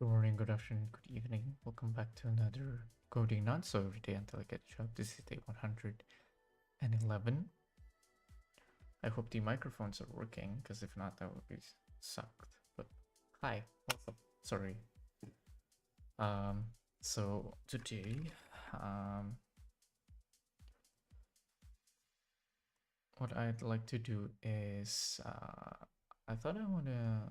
Good morning, good afternoon, good evening. Welcome back to another coding not so every day until I get a job. This is day 111. I hope the microphones are working, because if not, that would be sucked. But hi, what's up? Sorry. So today, what I'd like to do is, I thought I wanna,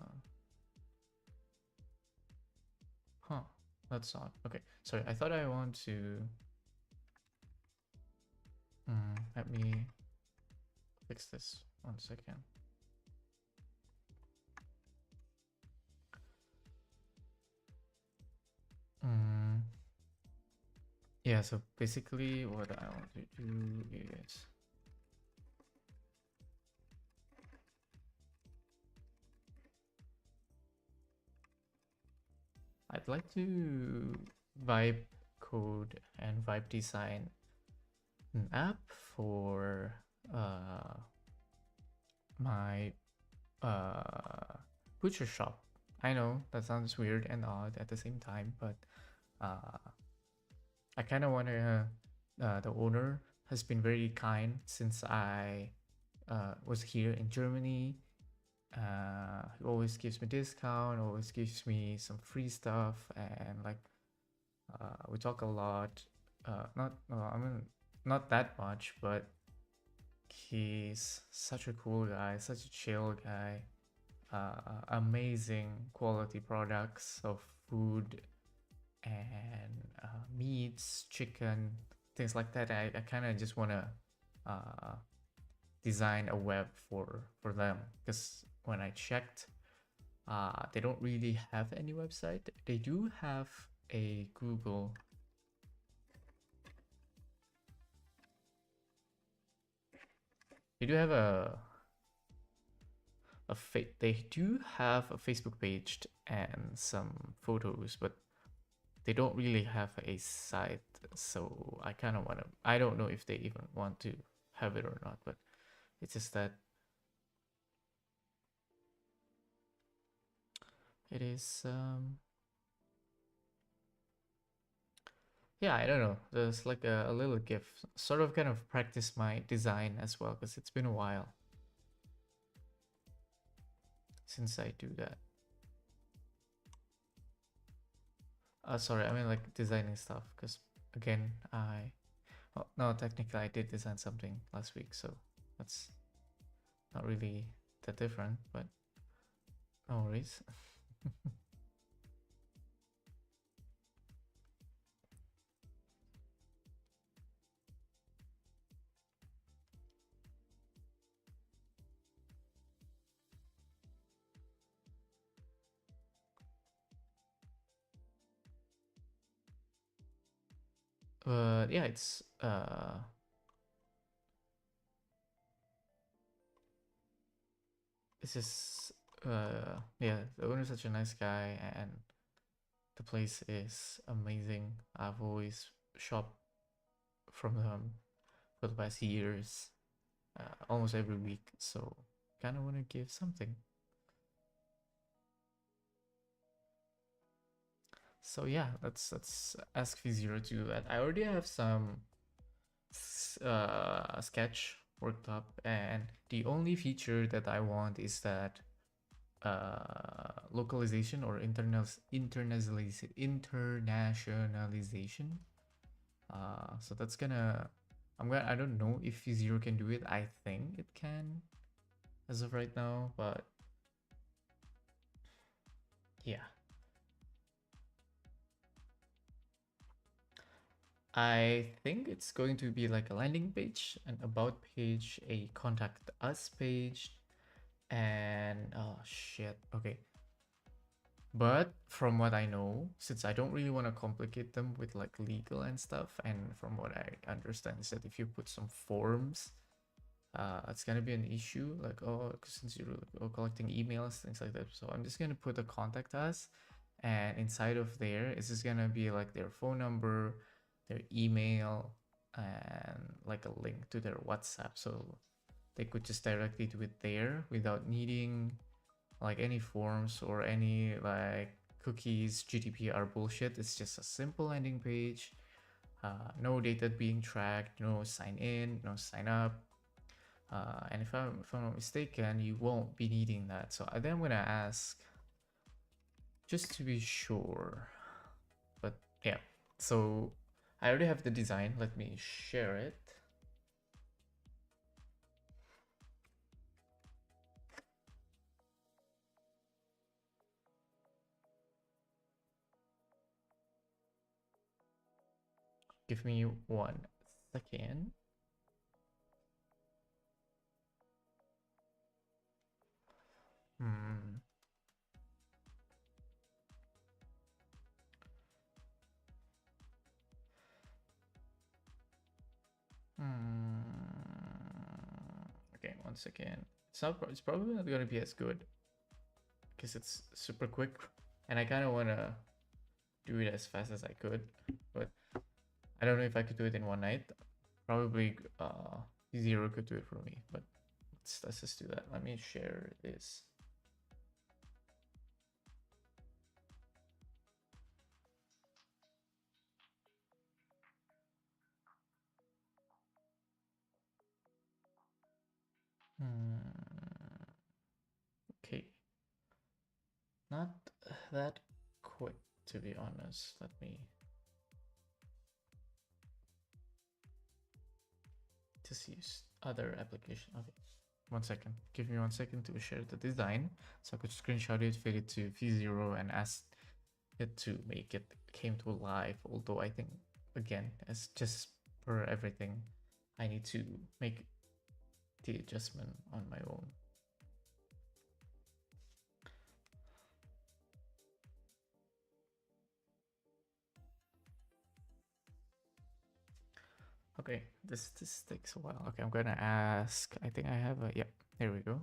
that's odd. Okay, sorry, I thought I want to, let me fix this 1 second. Yeah, so basically what I want to do is I'd like to vibe code and vibe design an app for my butcher shop. I know that sounds weird and odd at the same time, but I kind of want to. The owner has been very kind since I was here in Germany. He always gives me discount, always gives me some free stuff, and like we talk a lot. Not that much, but he's such a cool guy, such a chill guy. Amazing quality products of food and meats, chicken, things like that. I kind of just want to design a web for them, because when I checked, they don't really have any website. They do have a Google. They do have they do have a Facebook page and some photos, but they don't really have a site. So I kind of want to. I don't know if they even want to have it or not, but it's just that it is. Yeah, I don't know. There's like a little gift, sort of kind of practice my design as well, because it's been a while since I do that. Sorry, I mean like designing stuff, because again, well, no, technically I did design something last week, so that's not really that different, but no worries. But yeah, it's just yeah, the owner's such a nice guy, and the place is amazing. I've always shopped from them for the past years, almost every week, so kind of want to give something. So yeah, let's ask V0 to do that. I already have some sketch worked up, and the only feature that I want is that localization or internationalization. So that's gonna. I don't know if V0 can do it. I think it can, as of right now, but yeah. I think it's going to be like a landing page, an about page, a contact us page, and oh shit, okay. But from what I know, since I don't really want to complicate them with like legal and stuff, and from what I understand is that if you put some forms, it's gonna be an issue. Like, oh, since you're collecting emails, things like that. So I'm just gonna put a contact us, and inside of there, it's just gonna be like their phone number, their email, and like a link to their WhatsApp, so they could just directly do it there without needing like any forms or any like cookies, GDPR bullshit. It's just a simple landing page. No data being tracked, no sign in, no sign up. And if I'm not mistaken, you won't be needing that. So then I'm gonna ask just to be sure. But yeah, so I already have the design. Let me share it. Give me 1 second. Hmm. Okay, 1 second. It's probably not gonna be as good because it's super quick, and I kind of wanna do it as fast as I could, but I don't know if I could do it in one night. Probably Zero could do it for me, but let's just do that. Let me share this. Okay, not that quick to be honest. Let me just use other application. Okay, 1 second. Give me 1 second to share the design, so I could screenshot it, feed it to V0, and ask it to make it came to life. Although I think again, as just for everything, I need to make the adjustment on my own. Okay, this takes a while. Okay, I'm gonna ask. I think I have a yep. There we go.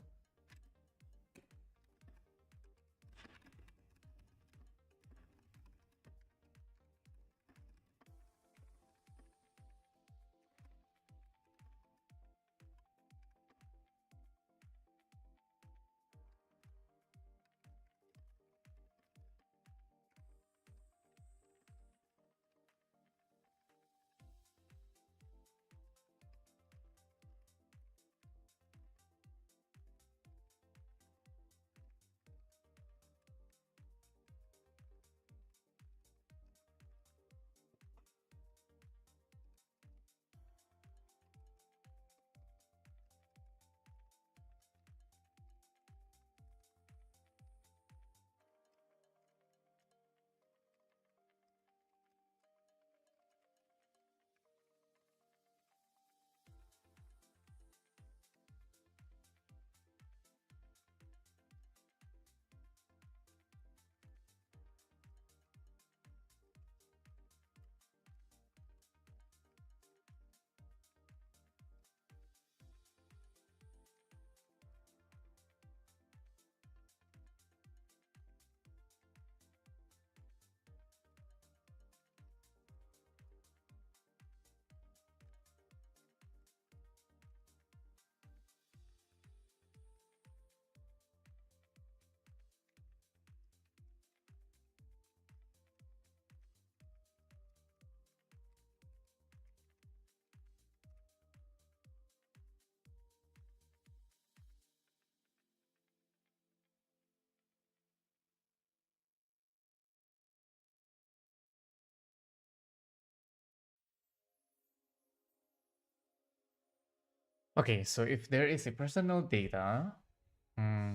Okay, so if there is a personal data,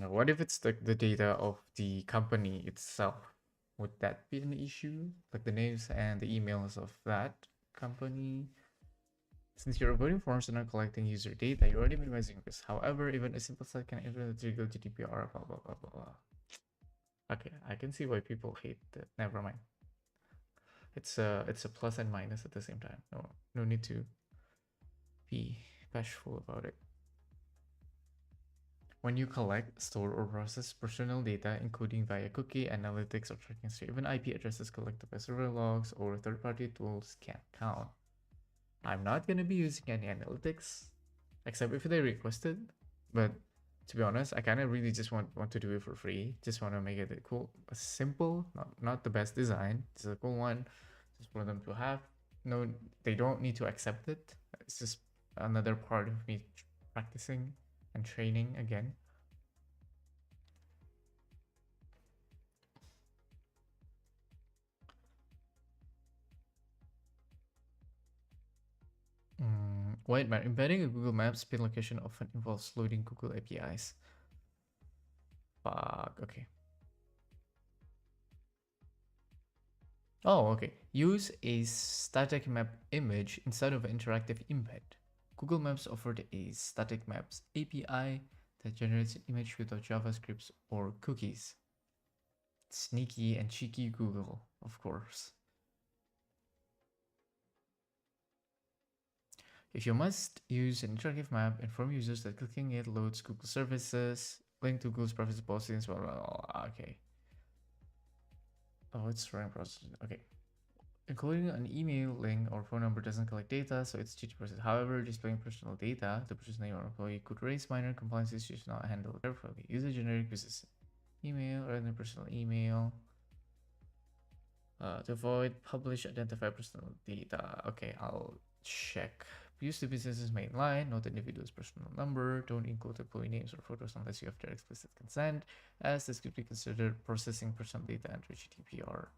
what if it's the data of the company itself? Would that be an issue? Like the names and the emails of that company? Since you're uploading forms and not collecting user data, you're already minimizing risk. However, even a simple site can influence the legal GDPR, blah, blah, blah, blah, blah. Okay, I can see why people hate that. Never mind. It's a plus and minus at the same time. No need to be bashful about it. When you collect, store, or process personal data, including via cookie, analytics, or tracking, so even IP addresses collected by server logs or third-party tools can't count. I'm not going to be using any analytics, except if they requested, but To be honest, I kind of really just want to do it for free. Just want to make it a cool, simple, not the best design. It's a cool one, just for them to have. No, they don't need to accept it. It's just another part of me practicing and training again. Wait, man, embedding a Google Maps pin location often involves loading Google APIs. Fuck, okay. Oh, okay. Use a static map image instead of an interactive embed. Google Maps offered a static maps API that generates an image without JavaScript or cookies. Sneaky and cheeky Google, of course. If you must use an interactive map, inform users that clicking it loads Google services, link to Google's privacy policies, blah, blah, blah. Okay. Oh, it's running process. Okay. Including an email, link, or phone number doesn't collect data, so it's cheating process. However, displaying personal data, the person's name or employee, could raise minor compliance issues not handled carefully. Use a generic business email rather than personal email. To avoid publish identify personal data. Okay, I'll check. Use the business's main line, not the individual's personal number. Don't include employee names or photos unless you have their explicit consent, as this could be considered processing personal data under GDPR.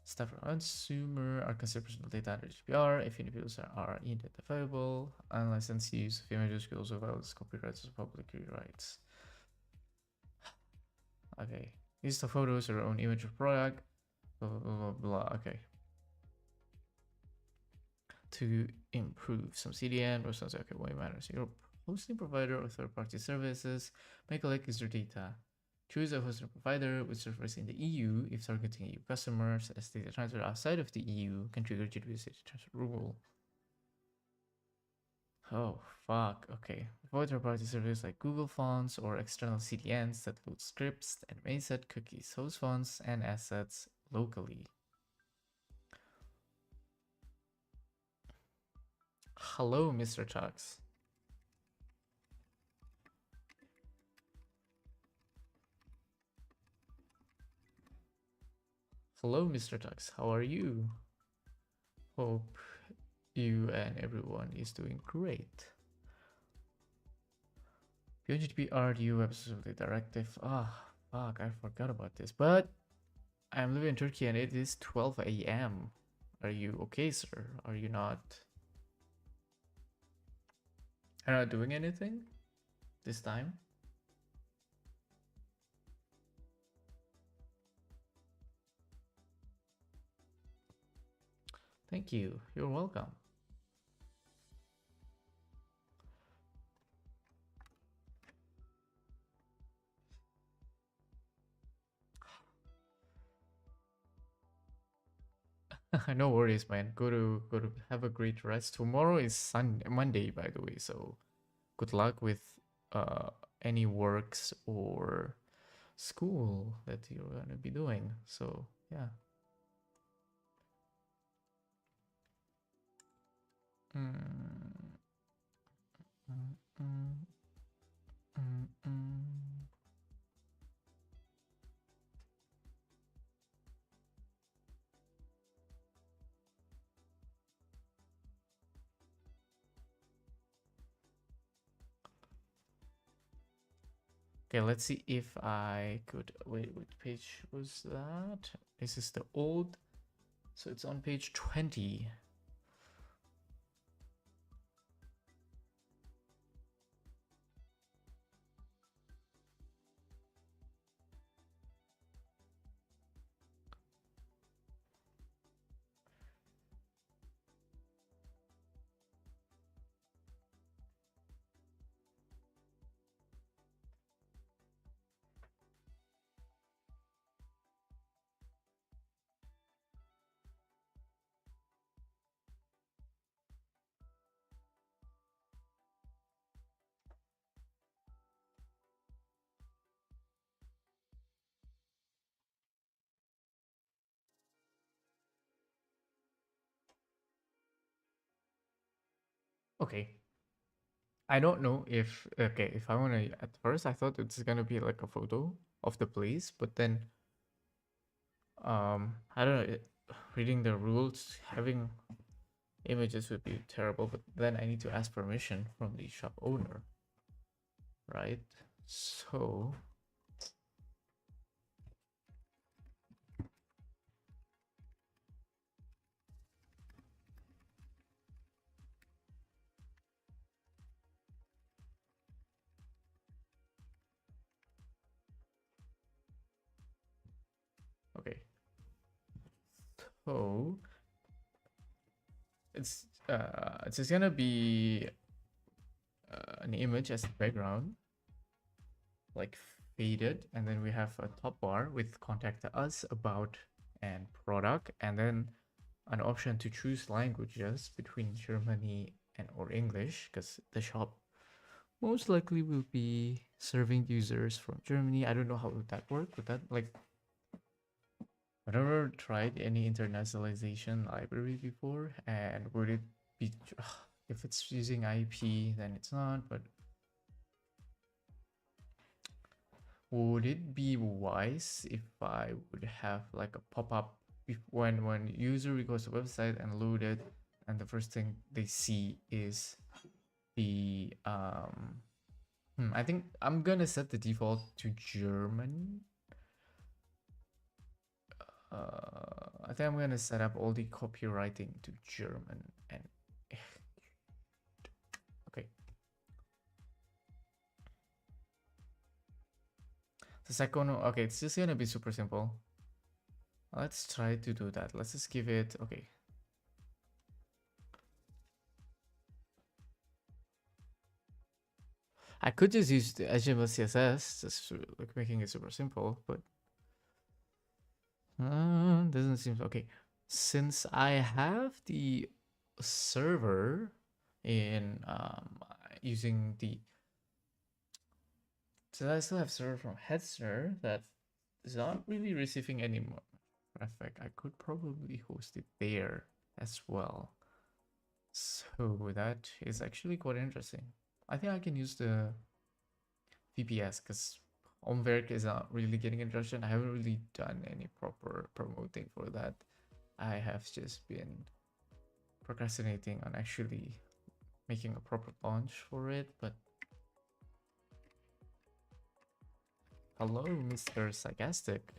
Staff or consumer are considered personal data under GDPR if individuals are identifiable. Unlicensed use of images could also violate copyrights or public rights. Okay. Use the photos or own image of product. Blah, blah, blah, blah. Okay. To improve some CDN or something. Okay, what matters? Your hosting provider or third-party services may collect user data. Choose a hosting provider with servers in the EU if targeting EU customers, as data transfer outside of the EU can trigger GDPR data transfer rule. Oh, fuck. Okay. Avoid third-party services like Google Fonts or external CDNs that load scripts and may set cookies, host fonts, and assets locally. Hello, Mr. Tux. Hello, Mr. Tux. How are you? Hope you and everyone is doing great. Beyond GDPR, the EU Web Directive. Ah, fuck, I forgot about this. But I'm living in Turkey and it is 12 a.m. Are you okay, sir? Are you not? Are not doing anything this time? Thank you. You're welcome. No worries, man. Go to have a great rest. Tomorrow is Monday, by the way. So good luck with any works or school that you're gonna be doing. So yeah. Mm, mm, mm, mm, mm. Okay, let's see if I could wait. What page was that? This is the old, so it's on page 20. Okay. I don't know if okay, if I want to, at first I thought it's gonna be like a photo of the place, but then I don't know, reading the rules, having images would be terrible, but then I need to ask permission from the shop owner, right? So okay, so it's just gonna be an image as the background, like faded, and then we have a top bar with contact us, about, and product, and then an option to choose languages between Germany and or English, because the shop most likely will be serving users from Germany. I don't know how would that work. Would that like I've never tried any internationalization library before, and would it be if it's using IP, then it's not, but would it be wise if I would have like a pop-up when user requests a website and load it, and the first thing they see is the I think I'm gonna set the default to German. I think I'm gonna set up all the copywriting to German and okay. The second one, okay, it's just gonna be super simple. Let's try to do that. Let's just give it, okay. I could just use the HTML CSS, just like making it super simple, but doesn't seem okay. Since I have the server in using the, so I still have server from Hetzner that is not really receiving any more traffic. I could probably host it there as well. So that is actually quite interesting. I think I can use the VPS because Omverk is not really getting attention. I haven't really done any proper promoting for that. I have just been procrastinating on actually making a proper launch for it. But hello, Mr. Sarcastic.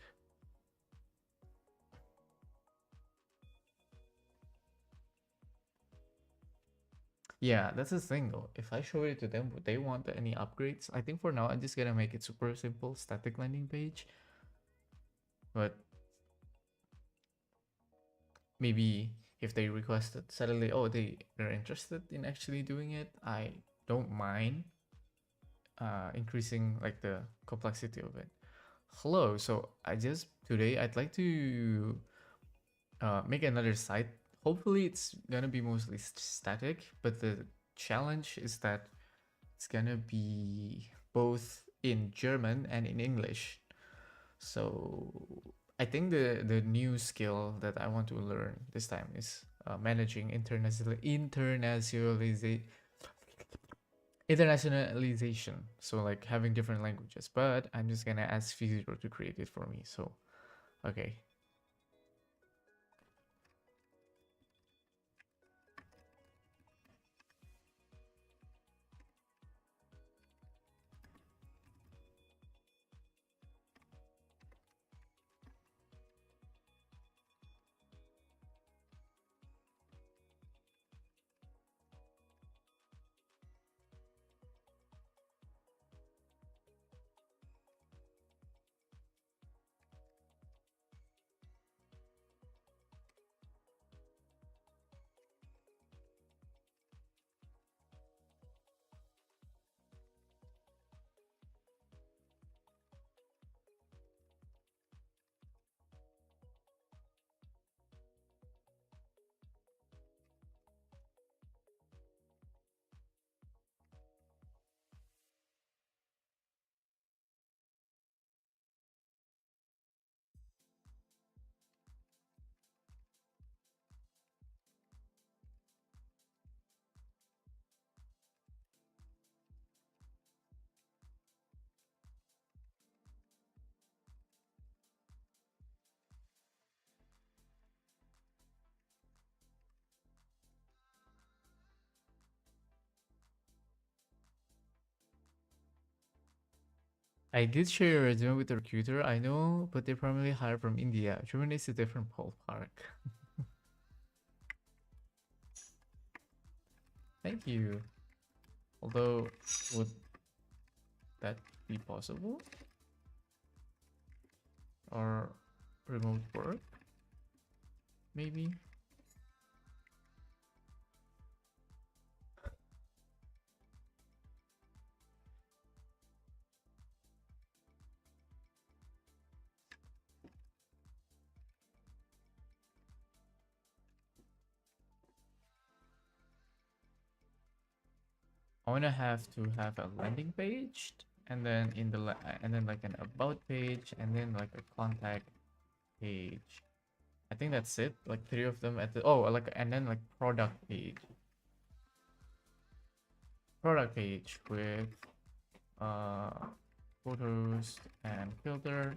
Yeah, that's the thing though. If I show it to them, would they want any upgrades? I think for now, I'm just gonna make it super simple, static landing page. But maybe if they requested suddenly, oh, they're interested in actually doing it, I don't mind increasing like the complexity of it. Hello, so today I'd like to make another site. Hopefully it's gonna be mostly static, but the challenge is that it's gonna be both in German and in English. So I think the new skill that I want to learn this time is managing internationalization. So like having different languages. But I'm just gonna ask Physio to create it for me. So okay. I did share your resume with the recruiter, I know, but they primarily hire from India. Germany is a different ballpark. Thank you. Although, would that be possible? Or remote work? Maybe? I wanna have to have a landing page, and then in the and then like an about page, and then like a contact page. I think that's it. Like three of them at the like, and then like product page with uh photos and filter,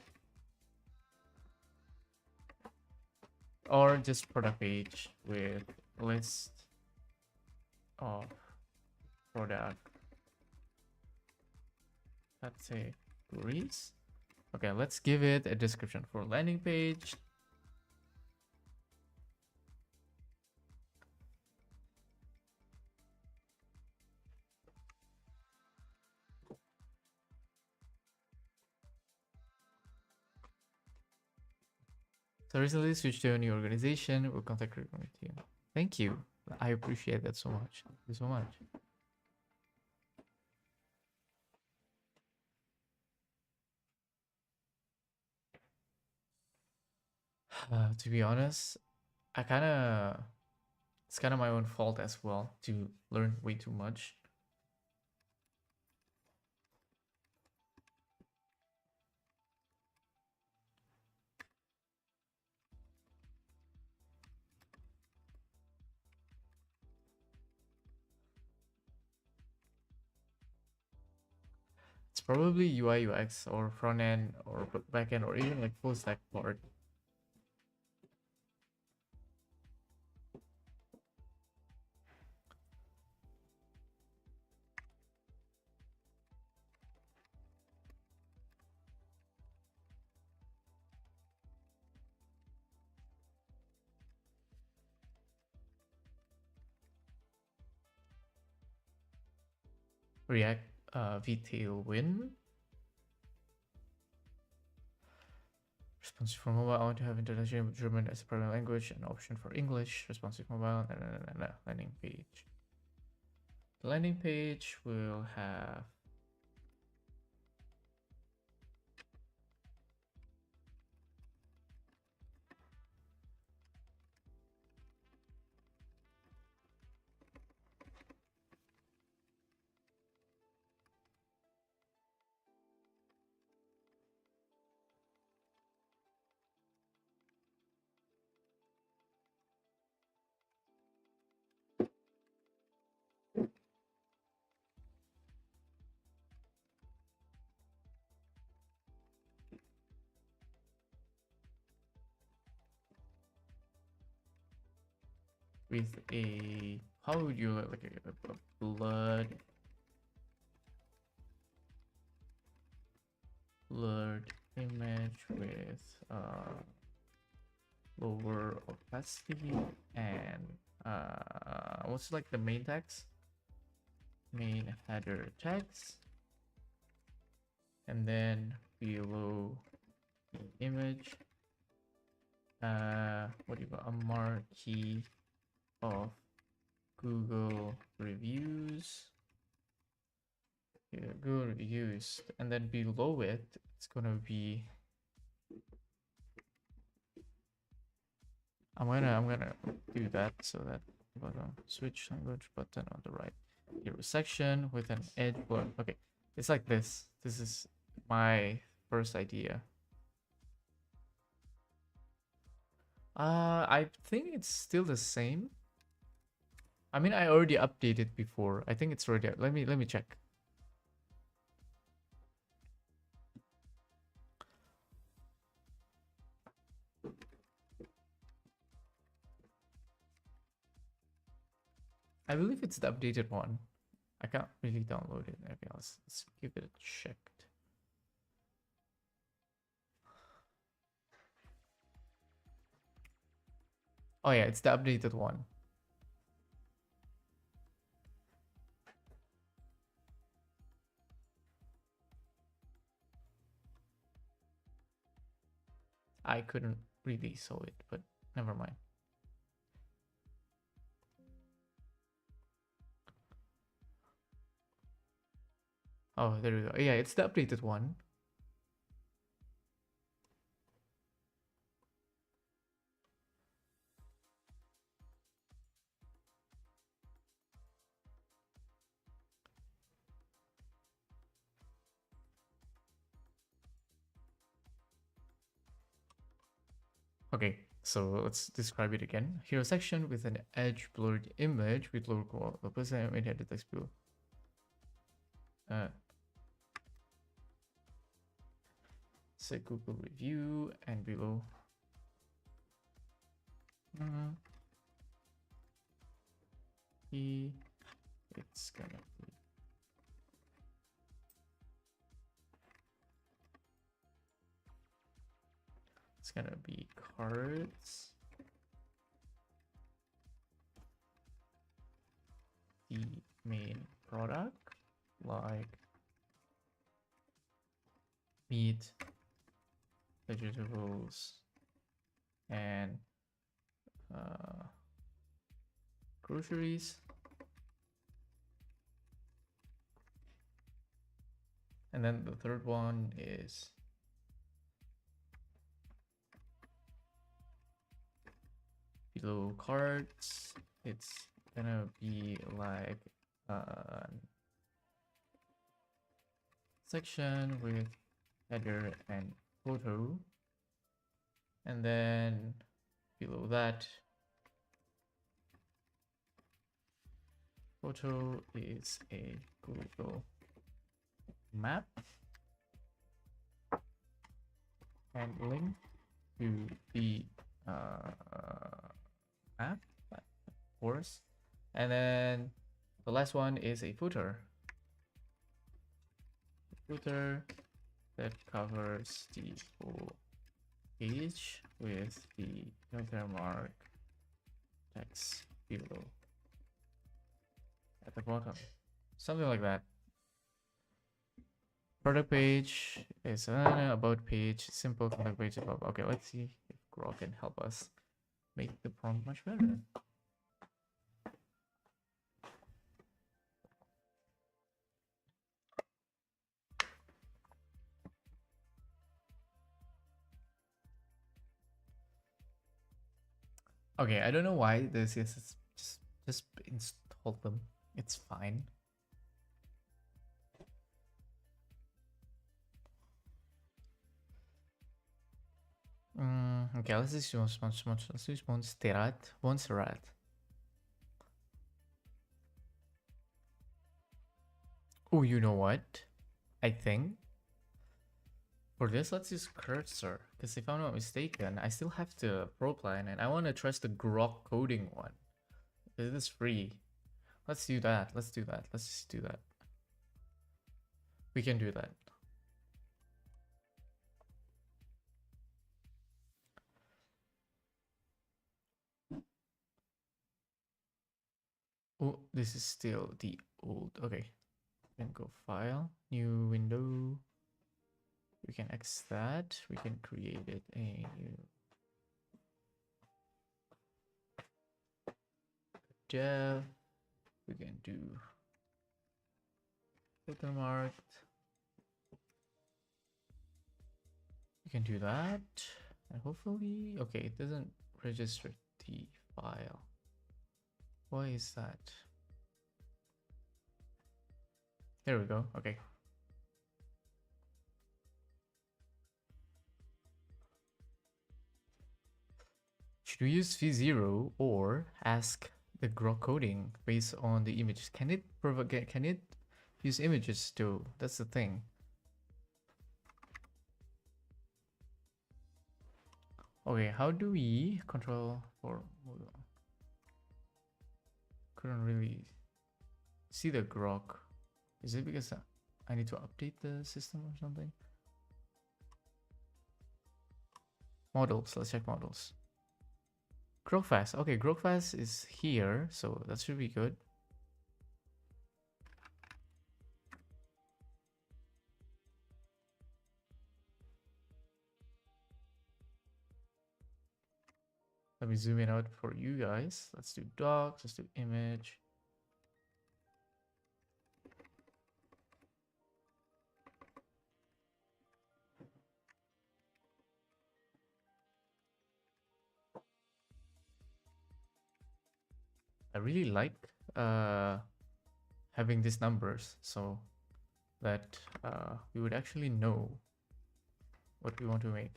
or just product page with list of product, let's say queries. Okay, let's give it a description for landing page. So recently switched to a new organization. We'll contact recruitment team. Thank you. I appreciate that so much. Thank you so much. To be honest, I kind of it's kind of my own fault as well to learn way too much. It's probably UI UX or front end or back end or even like full stack part. React vTailwind. Responsive for mobile. I want to have international German as a primary language, an option for English. Responsive mobile and a landing page. The landing page will have with a, how would you like a blurred image with lower opacity and what's like the main text, main header text, and then below the image what do you got, a marquee of Google reviews. Yeah, Google reviews, and then below it it's gonna be, I'm gonna do that so that button switch language button on the right. Here a section with an edge blur. Okay, it's like this. This is my first idea. I think it's still the same. I mean, I already updated before. I think it's already. Let me check. I believe it's the updated one. I can't really download it. Okay, let's give it a check. Oh yeah, it's the updated one. I couldn't really saw it, but never mind. Oh, there we go. Yeah, it's the updated one. Okay, so let's describe it again. Hero section with an edge blurred image with lower quality. The person made the text below. Say Google review and below. It's gonna be cards. The main product like meat, vegetables, and groceries. And then the third one is below cards. It's gonna be like a section with header and photo. And then below that, photo is a Google map and link to the map, of course. And then the last one is a footer. Footer that covers the whole page with the watermark text below at the bottom, something like that. Product page is about page, simple contact page above. Okay, let's see if Grok can help us make the prompt much better. Okay, I don't know why this is just install them. It's fine. Okay, let's just use Montserrat. Oh, you know what? I think for this, let's use Cursor, because if I'm not mistaken, I still have the Pro plan, and I want to trust the Grok coding one. It is free. Let's do that. Let's do that. Let's just do that. We can do that. Oh, this is still the old. Okay. Then go File, New Window. We can X that. We can create it a new dev. We can do watermarked. We can do that. And hopefully, okay, it doesn't register the file. Why is that? There we go. Okay. Should we use v0 or ask the Grok coding based on the images? Can it use images too? That's the thing. Okay, how do we control for model? Couldn't really see the Grok. Is it because I need to update the system or something? Models, let's check models. Grow fast. Okay, grow fast is here, so that should be good. Let me zoom in out for you guys. Let's do docs, let's do image. I really like having these numbers so that we would actually know what we want to make.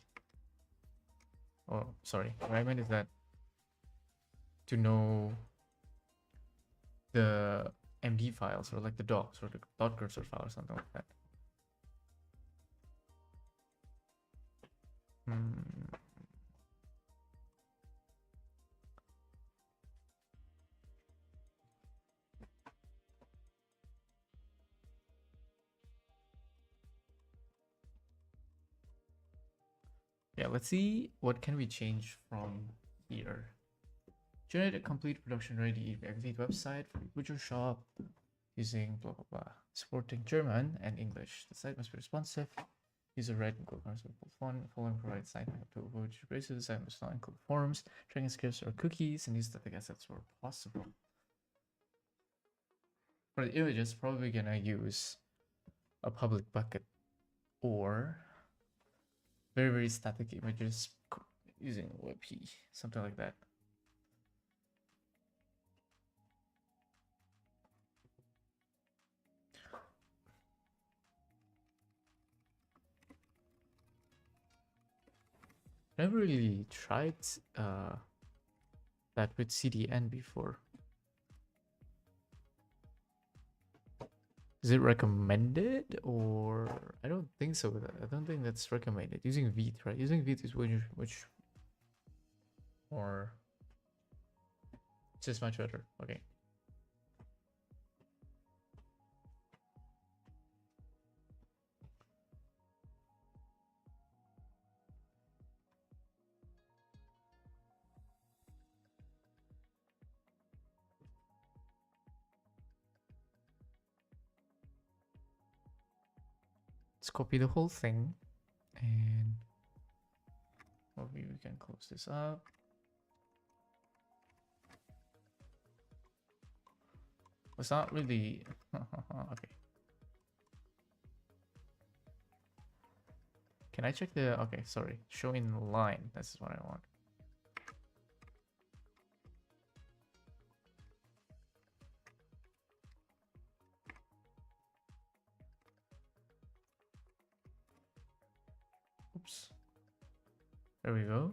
Oh, sorry. What I meant is that to know the MD files or like the docs or the dot cursor file or something like that. Yeah, let's see what can we change from here. Generate a complete production ready React website for Butcher Shop using blah blah blah. Supporting German and English. The site must be responsive. User write and code simple font. Following provides site to avoid braces. The site must not include forms, tracking scripts, or cookies, and use static assets where possible. For the images, probably gonna use a public bucket or very static images using WebP, something like that. Never really tried that with CDN before. Is it recommended or I don't think so. I don't think that's recommended. Using Vite, right? Using Vite is which or just much better. Okay. Let's copy the whole thing and maybe we can close this up. It's not really okay. Can I check the okay, sorry. Show in line. That's what I want. Oops. There we go.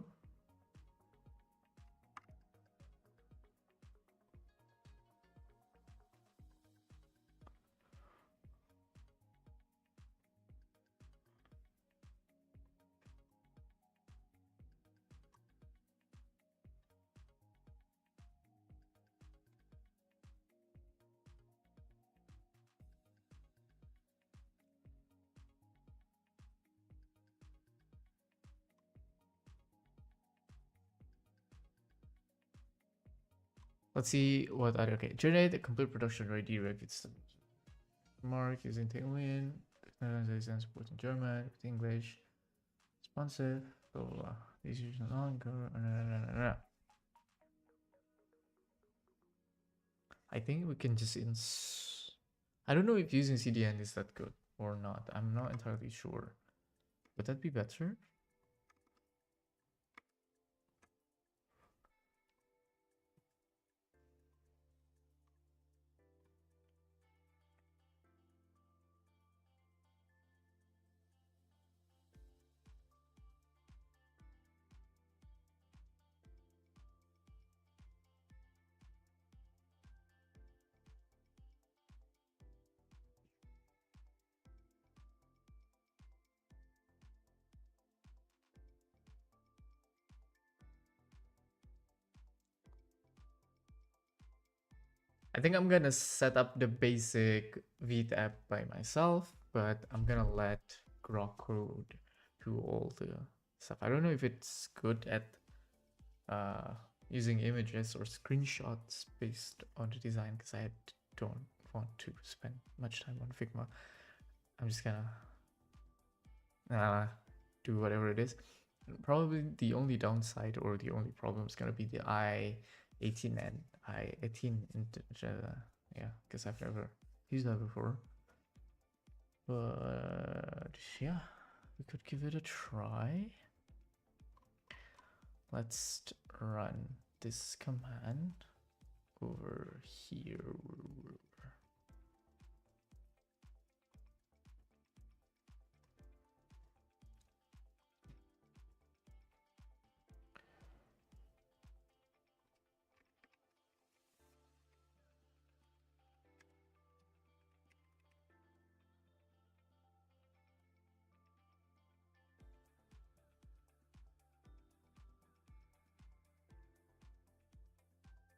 Let's see what other okay. Generate a complete production ready Revit mark using Tailwind. Netherlands support in German, with English, responsive, blah blah blah. These use no longer. I think we can just I don't know if using CDN is that good or not. I'm not entirely sure. Would that be better? I think I'm gonna set up the basic Vite app by myself, but I'm gonna let Grok Code do all the stuff. I don't know if it's good at using images or screenshots based on the design because I don't want to spend much time on Figma. I'm just gonna do whatever it is. Probably the only downside or the only problem is gonna be the I-18 and I-18 yeah, because I've never used that before. But yeah, we could give it a try. Let's run this command over here.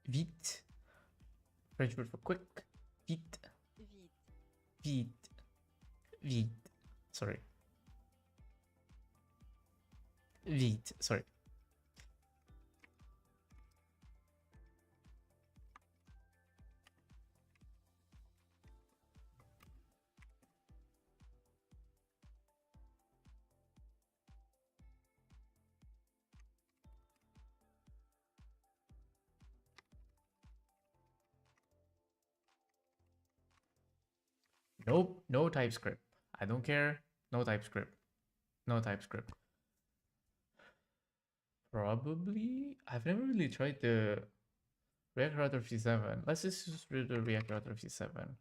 Vite. French word for quick. Vite. Vite. Vite. Sorry. Vite. Sorry. Nope. No TypeScript. I don't care. No TypeScript. No TypeScript. Probably. I've never really tried the React Router v7. Let's just use the React Router v7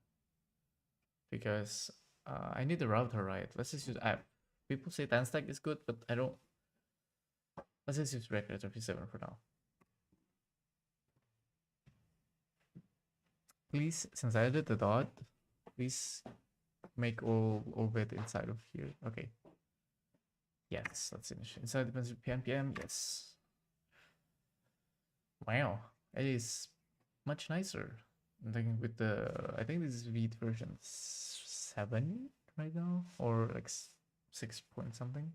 because I need the router, right? Let's just use app. People say TanStack is good, but I don't. Let's just use React Router v7 for now. Please, since I added the dot, please make all bit inside of here. Okay. Yes, let's finish. Inside depends on npm. Yes. Wow, it is much nicer. I'm thinking with the, I think this is Vite version 7 right now, or like 6 point something.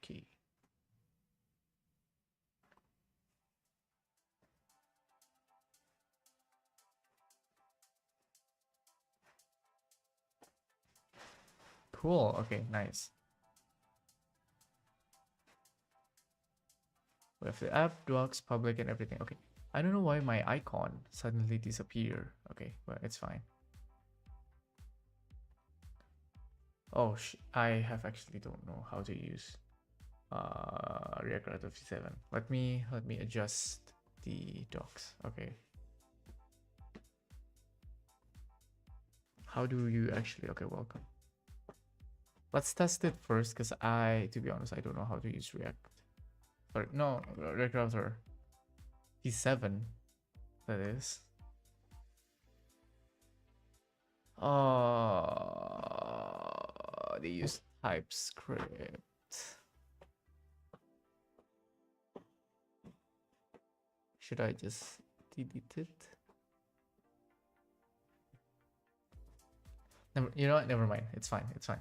Okay. Cool. Okay, nice. We have the app, docs, public, and everything. Okay. I don't know why my icon suddenly disappeared. Okay, but it's fine. Oh, I have actually don't know how to use React Router v7. Let me adjust the docs. Okay. How do you actually? Okay, welcome. Let's test it first, because to be honest, I don't know how to use React. Sorry, no, React Router v7. That is. They use TypeScript. Should I just delete it? You know what? Never mind. It's fine. It's fine.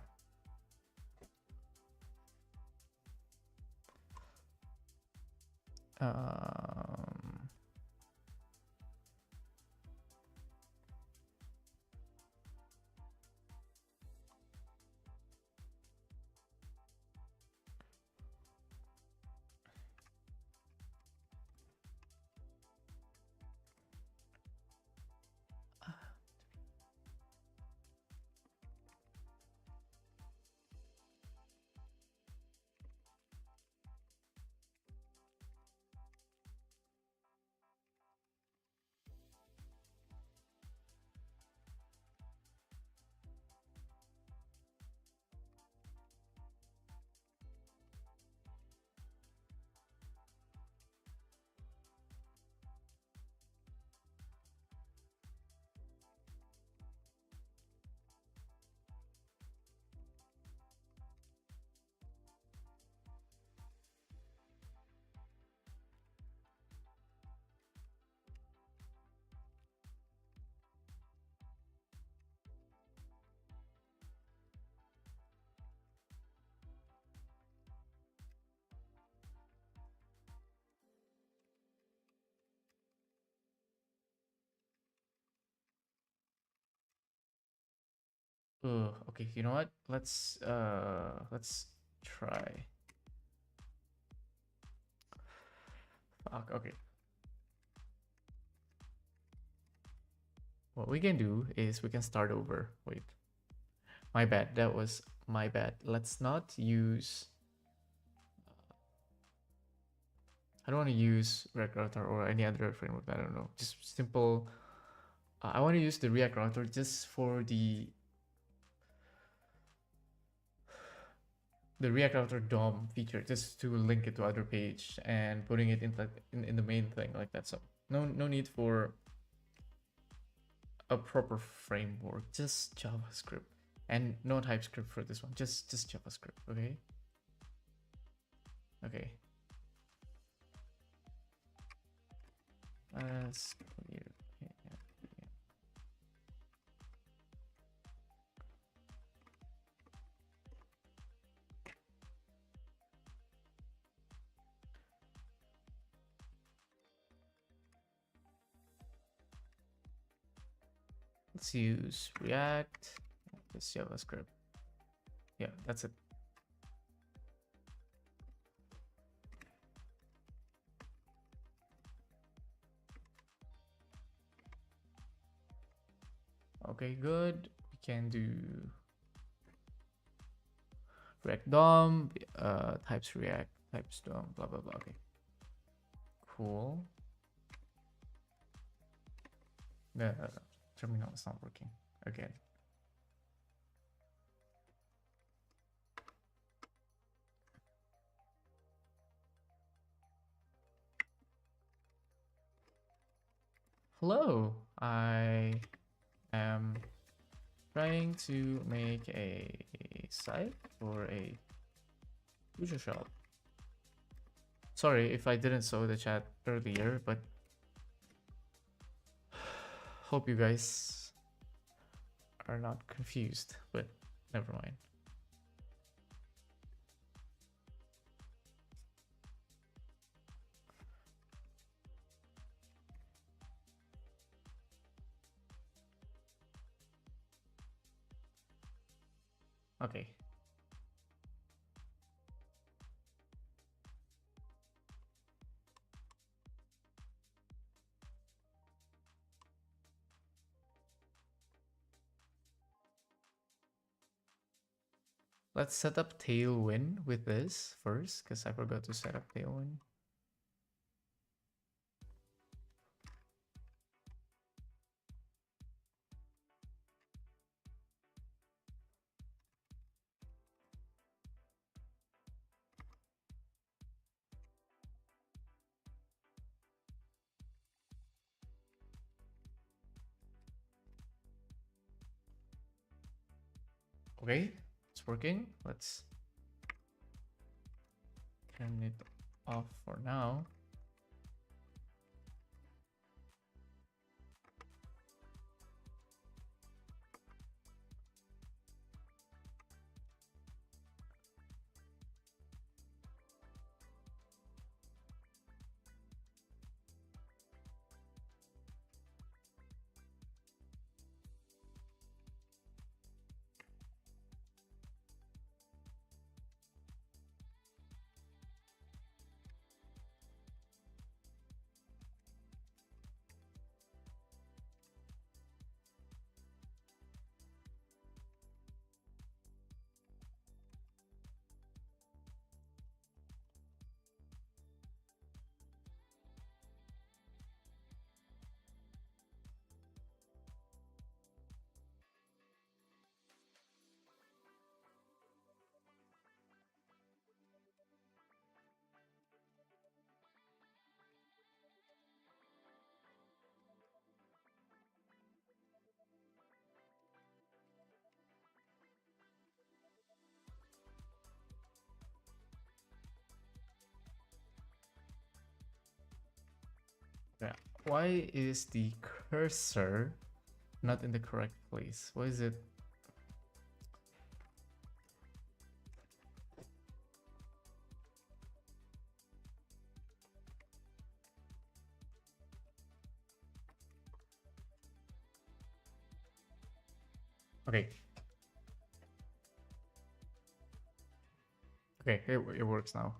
Okay, you know what? Let's try. Fuck, okay. What we can do is we can start over. Wait. My bad. That was my bad. Let's not use. I don't want to use React Router or any other framework. I don't know. Just simple. I want to use the React Router just for the React Router DOM feature, just to link it to other page and putting it in the main thing like that. So no need for a proper framework. Just JavaScript and no TypeScript for this one. Just JavaScript. Okay. Okay. Let's clear. Let's use React. This JavaScript. Yeah, that's it. Okay, good. We can do React DOM, types React, types DOM, blah blah blah. Okay, cool. The terminal is not working again. Hello, I am trying to make a site for a future shop. Sorry if I didn't show the chat earlier, but hope you guys are not confused, but never mind. Okay. Let's set up Tailwind with this first, because I forgot to set up Tailwind. Okay, it's working. Let's turn it off for now. Yeah. Why is the cursor not in the correct place? Why is it? Okay. Okay, it works now.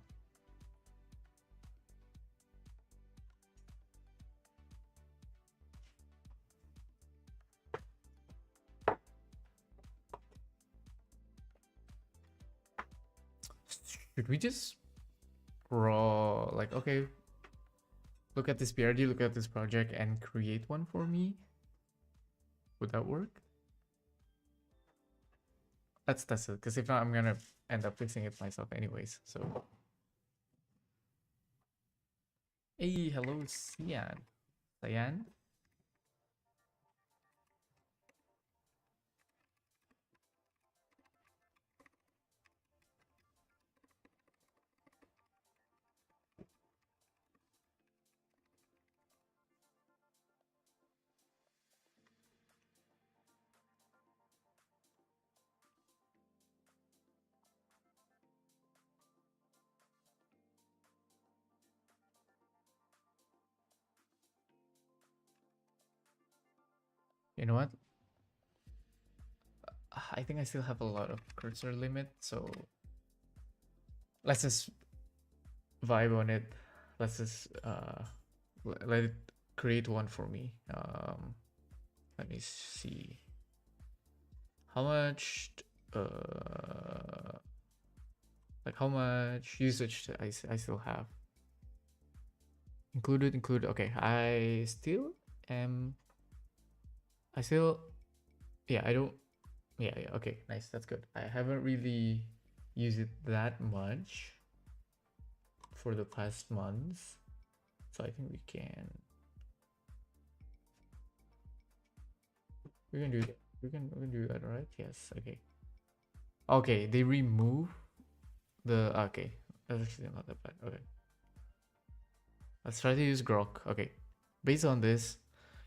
Should we just draw like, okay, look at this PRD, look at this project, and create one for me? Would that work? Let's test it, because if not, I'm gonna end up fixing it myself anyways. So, hey, hello, Cyan. You know what? I think I still have a lot of cursor limit, so let's just vibe on it. Let's just let it create one for me. Let me see how much like how much usage I still have. Included. Okay, I still yeah, I don't, yeah, okay, nice, that's good. I haven't really used it that much for the past months, so I think we can do that. We can do that, right? Yes. Okay, they remove the, okay, that's actually not that bad. Okay, let's try to use Grok. Okay, based on this,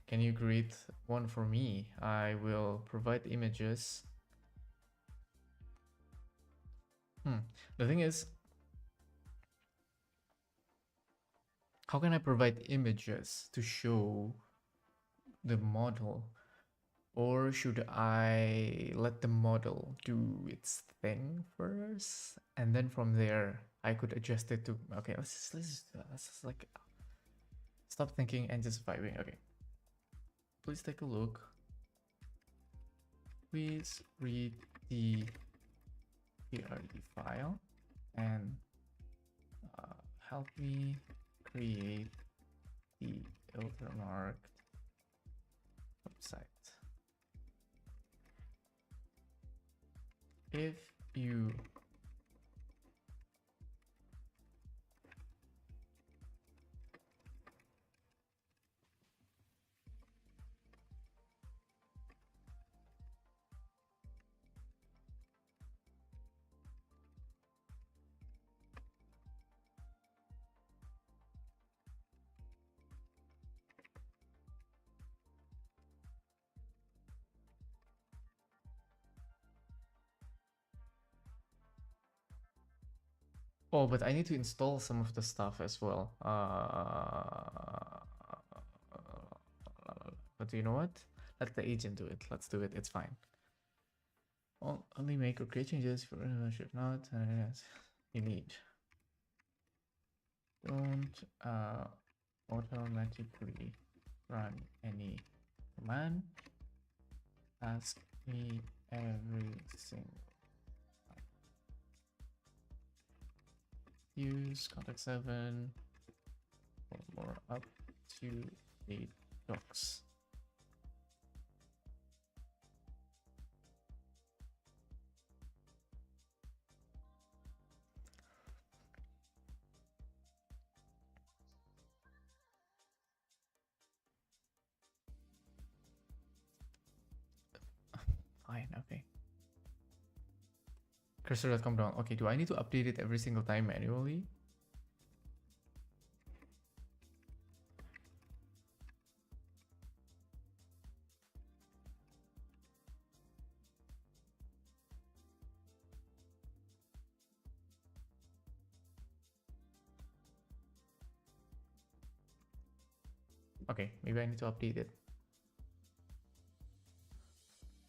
can you create one for me? I will provide images. The thing is, how can I provide images to show the model? Or should I let the model do its thing first, and then from there I could adjust it to, okay, let's just like stop thinking and just vibing. Okay, please take a look. Please read the PRD file and help me create the Iltermarked website. If you oh, but I need to install some of the stuff as well. But you know what? Let the agent do it. Let's do it. It's fine. Only make or create changes for should not. Yes, you need. Don't automatically run any command. Ask me every single time. Use contact 7 for more up to 8 docs. Fine, okay. Cursor.com down. Okay, do I need to update it every single time manually? Okay, maybe I need to update it.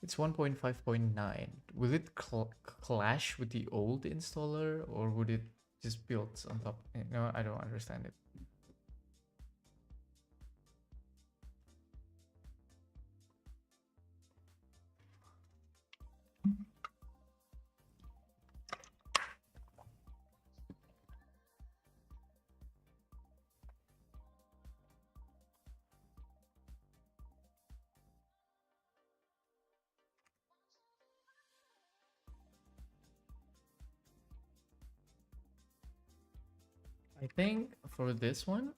It's 1.5.9. Will it clash with the old installer, or would it just build on top? No, I don't understand it. I think for this one,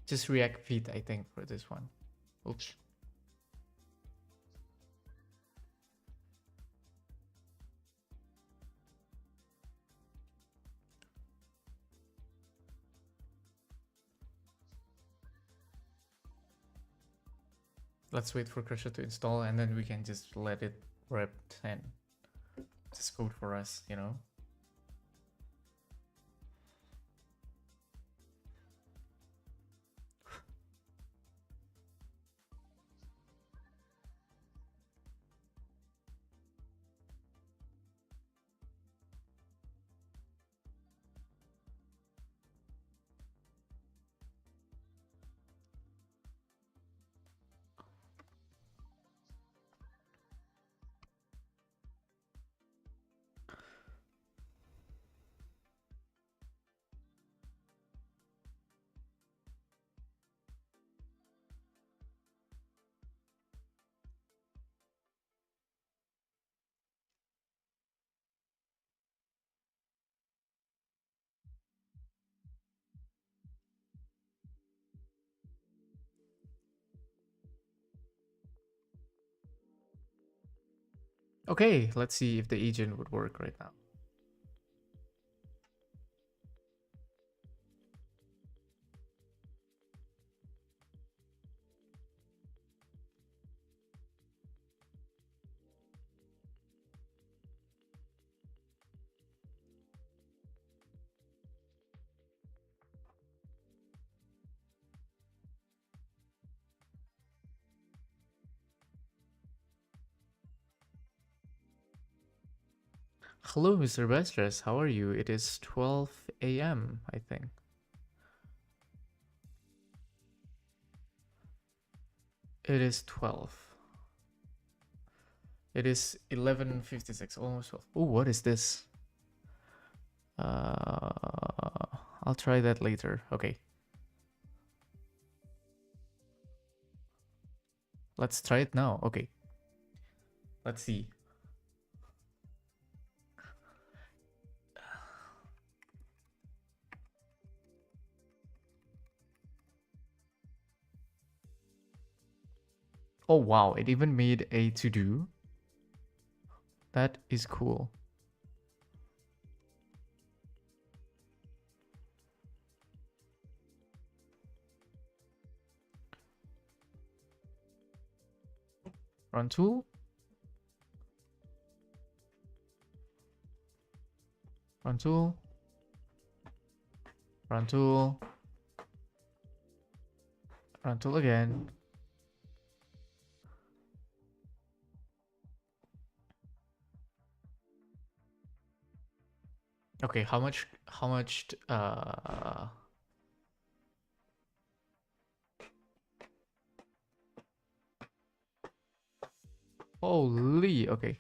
just React Feet, I think, for this one. Oops. Let's wait for Crusher to install, and then we can just let it rep 10. Just code for us, you know? Okay, let's see if the agent would work right now. Hello, Mr. Bestres. How are you? It is 12 a.m., I think. It is 12. It is 11:56, almost 12. Oh, what is this? I'll try that later. Okay. Let's try it now. Okay. Let's see. Oh, wow. It even made a to-do. That is cool. Run tool. Run tool. Run tool. Run tool again. Okay, how much holy, okay.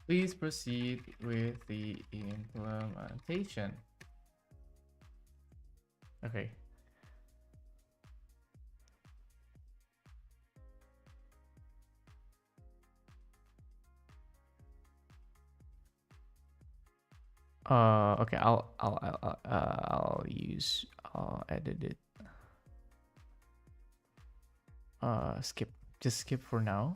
Please proceed with the implementation. Okay. Okay, I'll edit it. Skip. Just skip for now.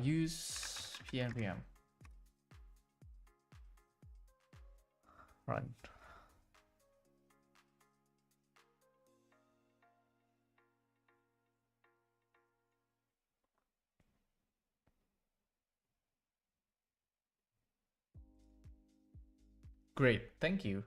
Use pnpm. Run. Great, thank you.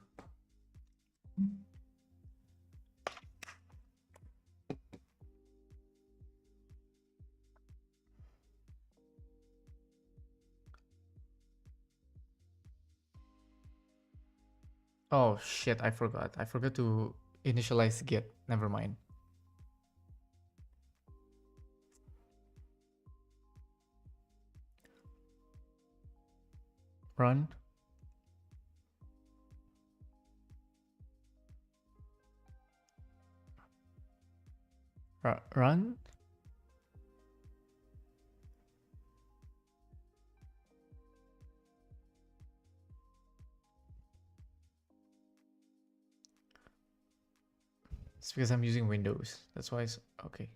Oh shit, I forgot. I forgot to initialize Git. Never mind. Run. Run. It's because I'm using Windows. That's why it's okay.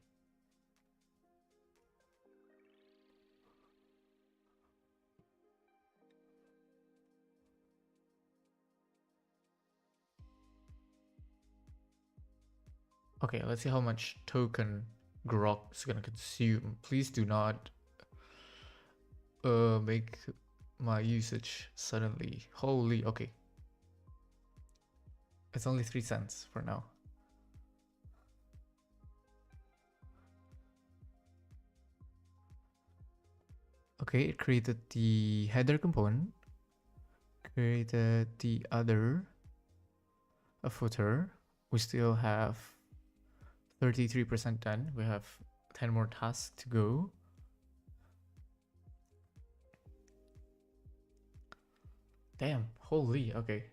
Okay, let's see how much token Grok is gonna consume. Please do not make my usage suddenly. Holy, okay. It's only 3 cents for now. Okay, it created the header component, created the other, a footer. We still have 33% done. We have 10 more tasks to go. Damn, holy, okay.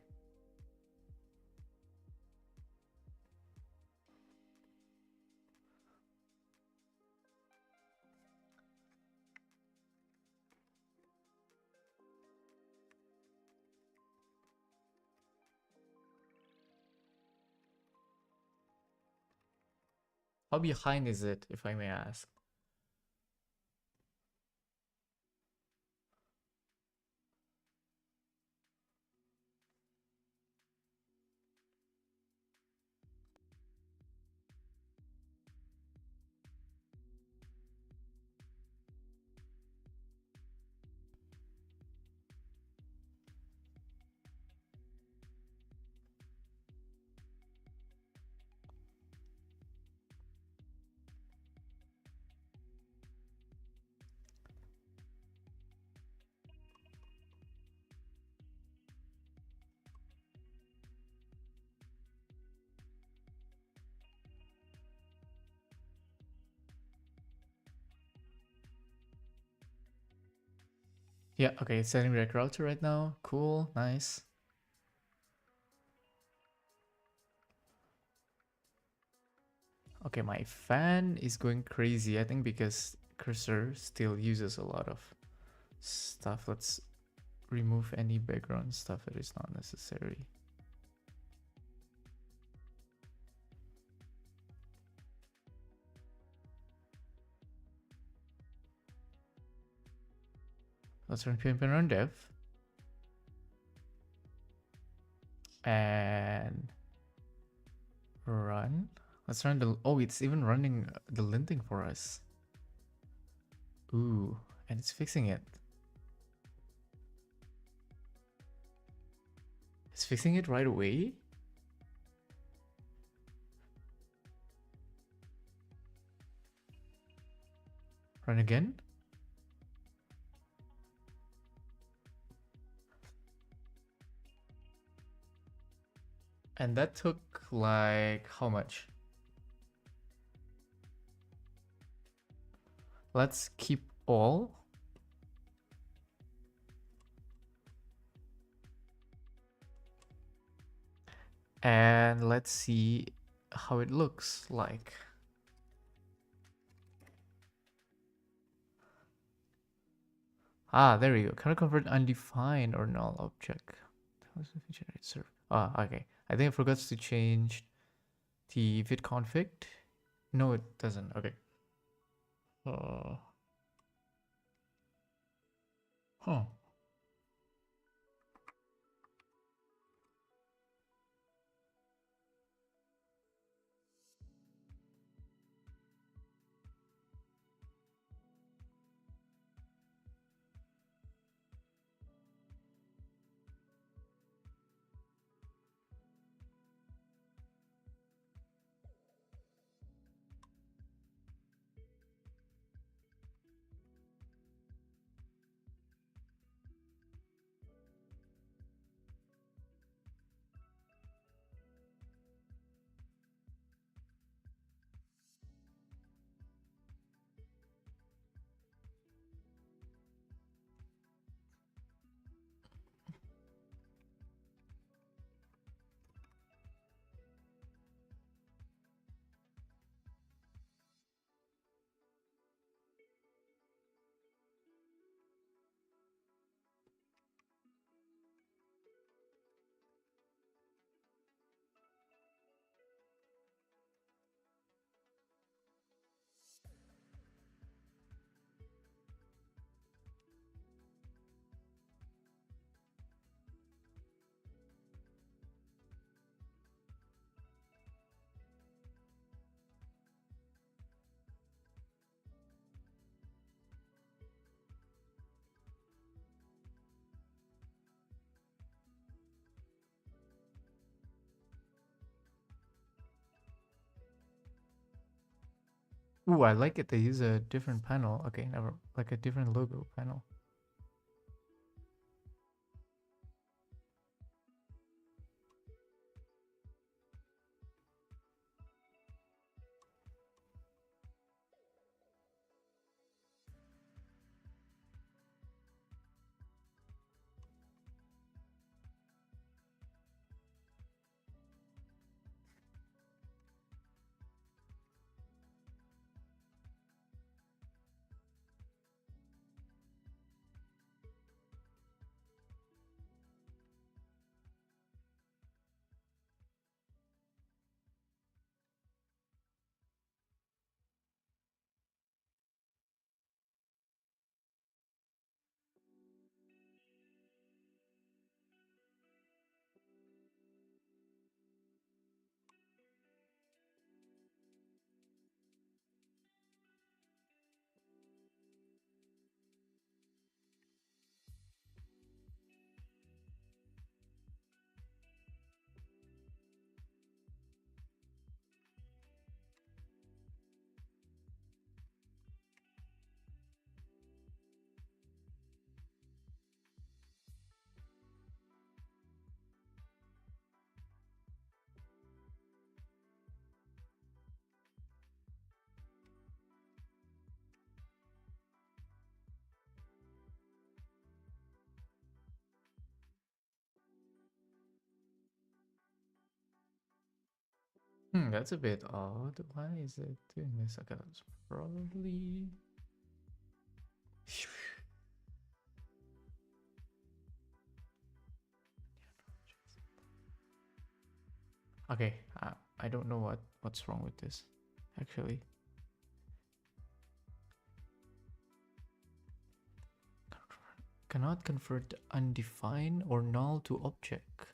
How behind is it, if I may ask? Yeah, okay, it's setting rec router right now. Cool, nice. Okay, my fan is going crazy, I think because cursor still uses a lot of stuff. Let's remove any background stuff that is not necessary. Let's run pnpm run dev. And run. Let's run the, oh, it's even running the linting for us. Ooh, and it's fixing it. It's fixing it right away. Run again. And that took like how much? Let's keep all. And let's see how it looks like. Ah, there we go. Cannot convert undefined or null object. Ah, okay. I think I forgot to change the vid config. No, it doesn't. Okay. Uh, huh. Ooh, I like it. They use a different panel. Okay, never like a different logo panel. That's a bit odd. Why is it doing this? Okay, that's probably. Okay, I don't know what's wrong with this, actually. Cannot convert undefined or null to object.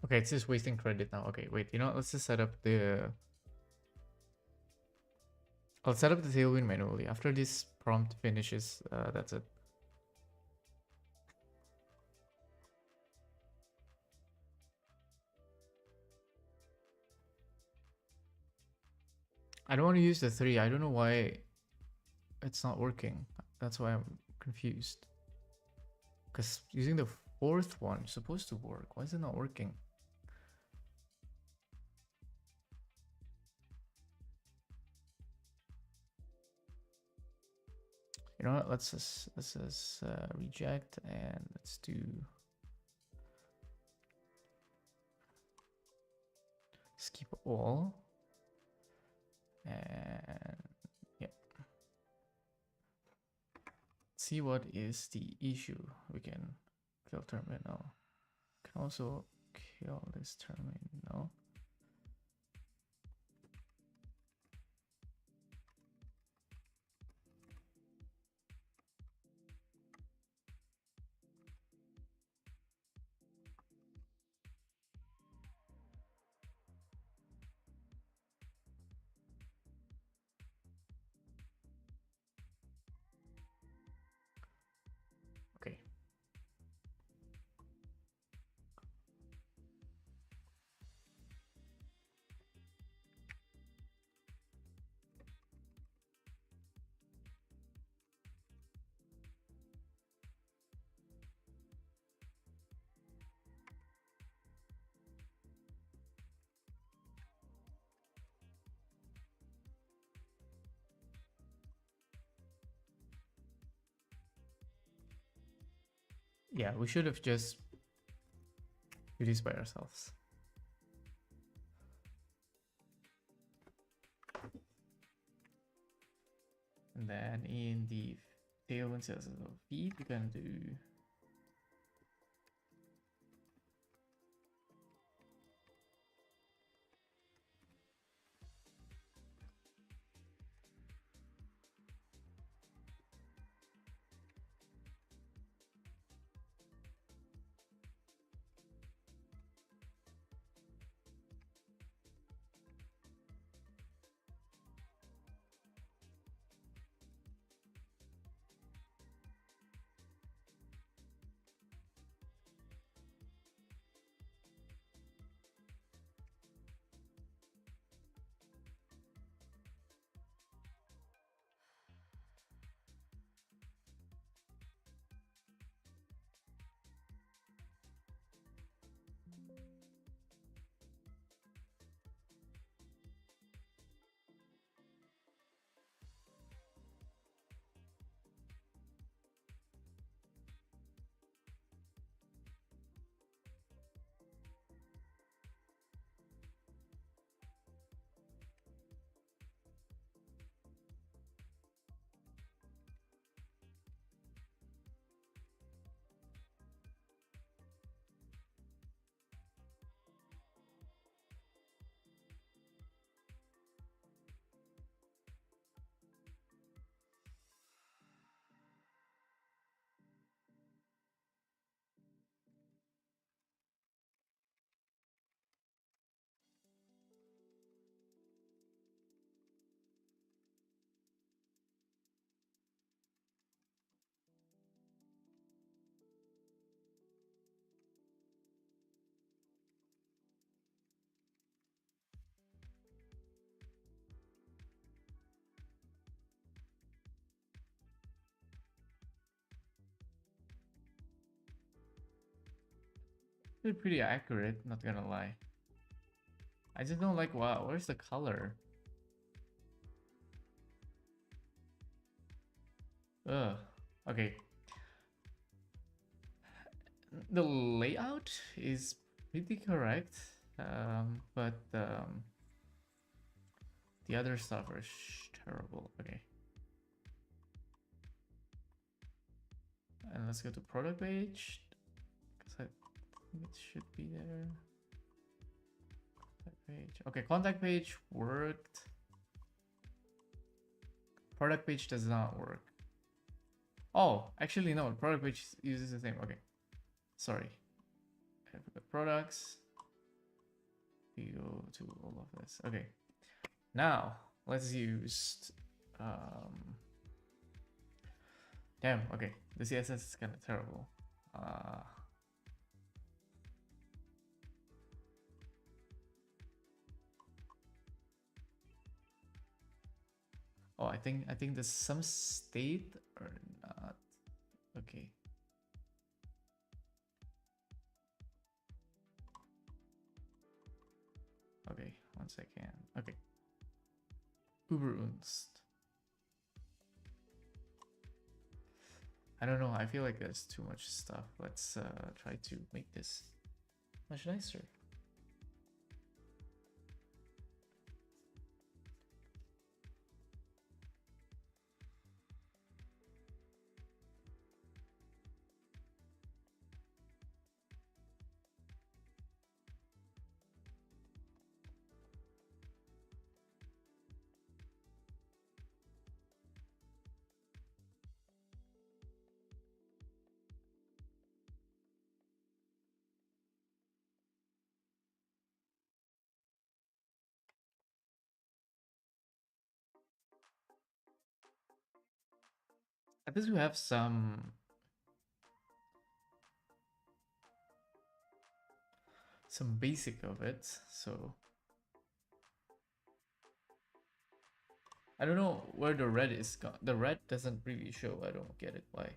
Okay, it's just wasting credit now. Okay, wait, you know, let's just set up the... I'll set up the Tailwind manually. After this prompt finishes, that's it. I don't want to use the 3. I don't know why it's not working. That's why I'm confused. Because using the 4th one is supposed to work. Why is it not working? You know what? Let's just reject, and let's do skip all. And yeah, see what is the issue. We can kill terminal. Can also kill this terminal. Okay. Yeah, we should have just do this by ourselves. And then in the Tailwind sales of feed, we can do they're pretty accurate, not gonna lie. I just don't like, wow, where's the color? Ugh. Okay. The layout is pretty correct, but the other stuff is terrible. Okay. And let's go to product page, because I think it should be there. Contact page. Okay, contact page worked. Product page does not work. Oh, actually no, product page uses the same. Okay, sorry. I forgot products. we go to all of this. Okay, now let's use damn, okay, the CSS is kind of terrible. Oh, I think there's some state or not. Okay. Okay, 1 second. Okay. Uberunst. I don't know. I feel like there's too much stuff. Let's try to make this much nicer. At least we have some basic of it. So I don't know where the red is gone. The red doesn't really show. I don't get it. Why?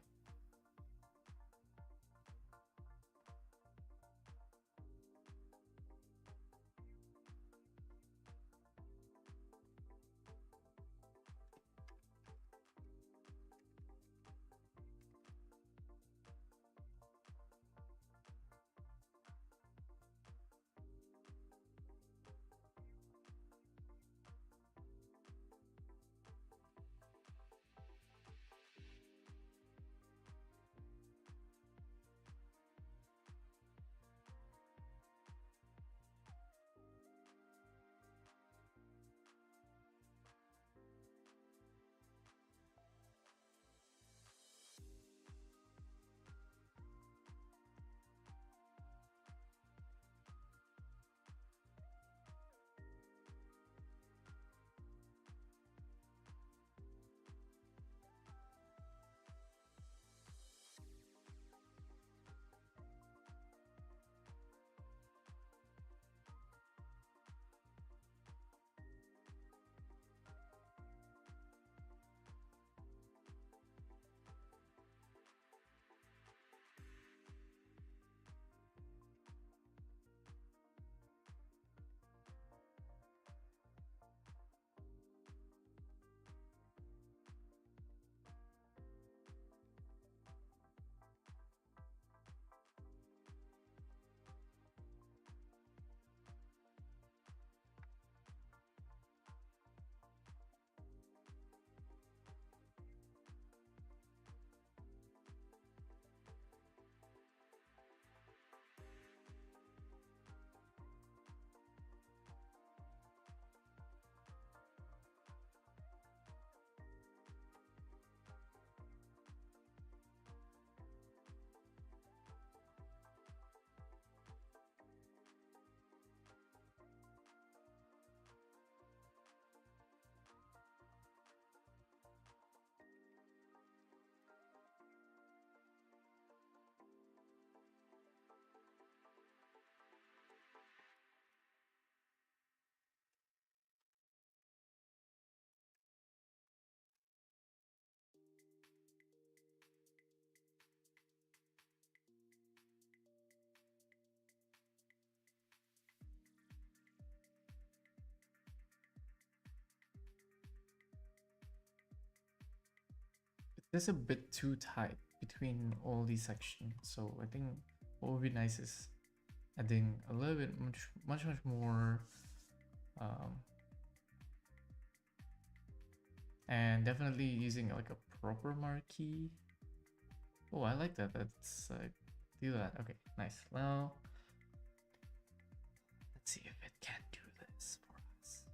It's a bit too tight between all these sections. So I think what would be nice is adding a little bit much more and definitely using like a proper marquee. Oh, I like that. Let's do that. Okay, nice. Now let's see if it can do this for us.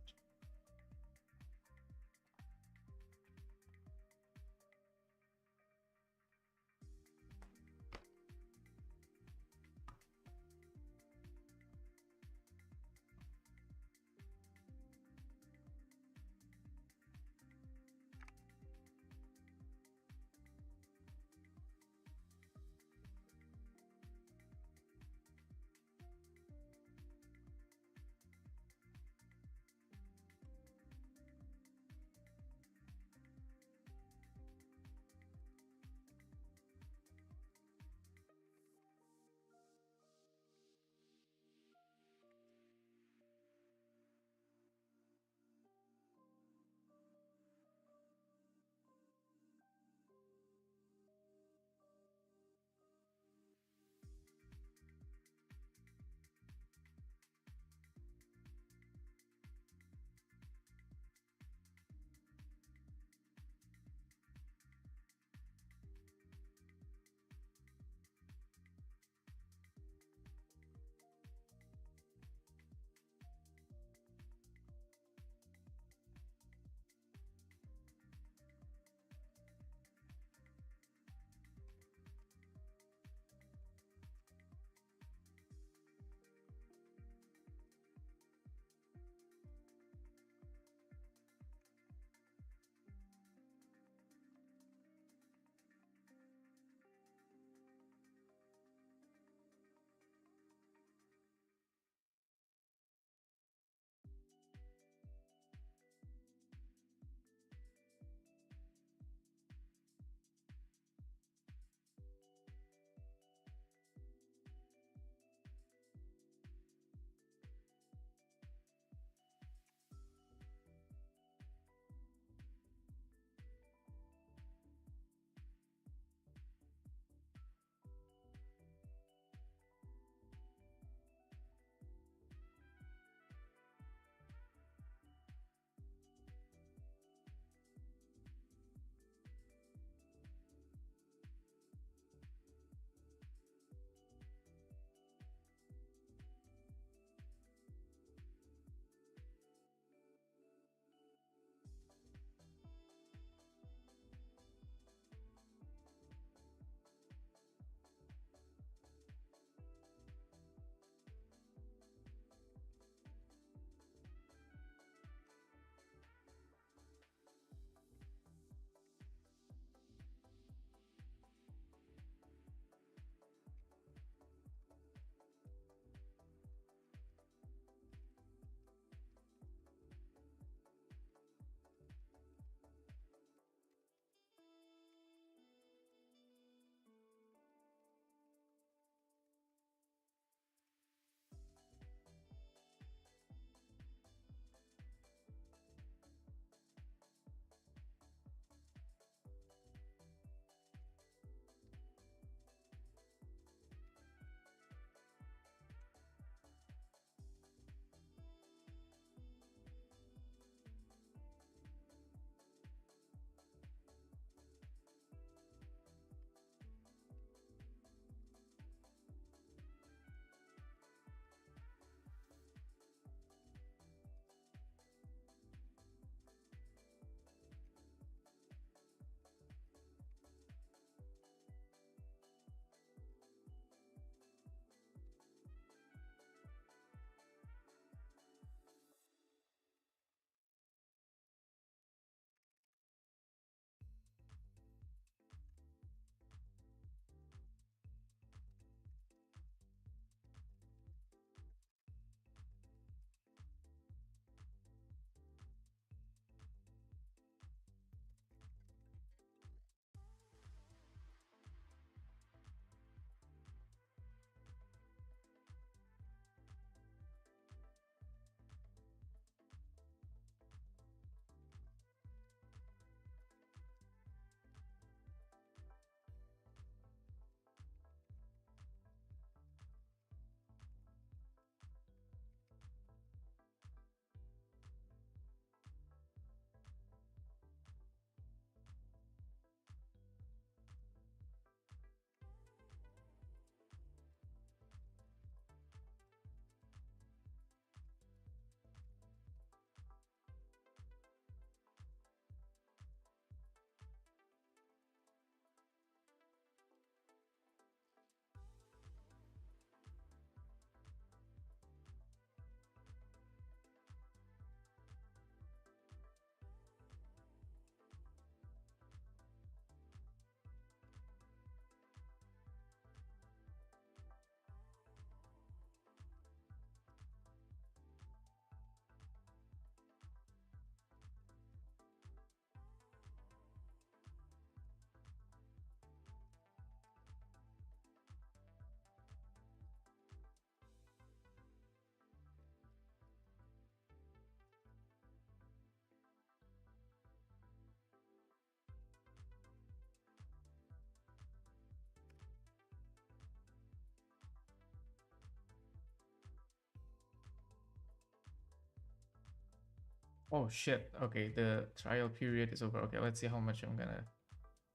Oh shit. Okay, the trial period is over. Okay, let's see how much I'm gonna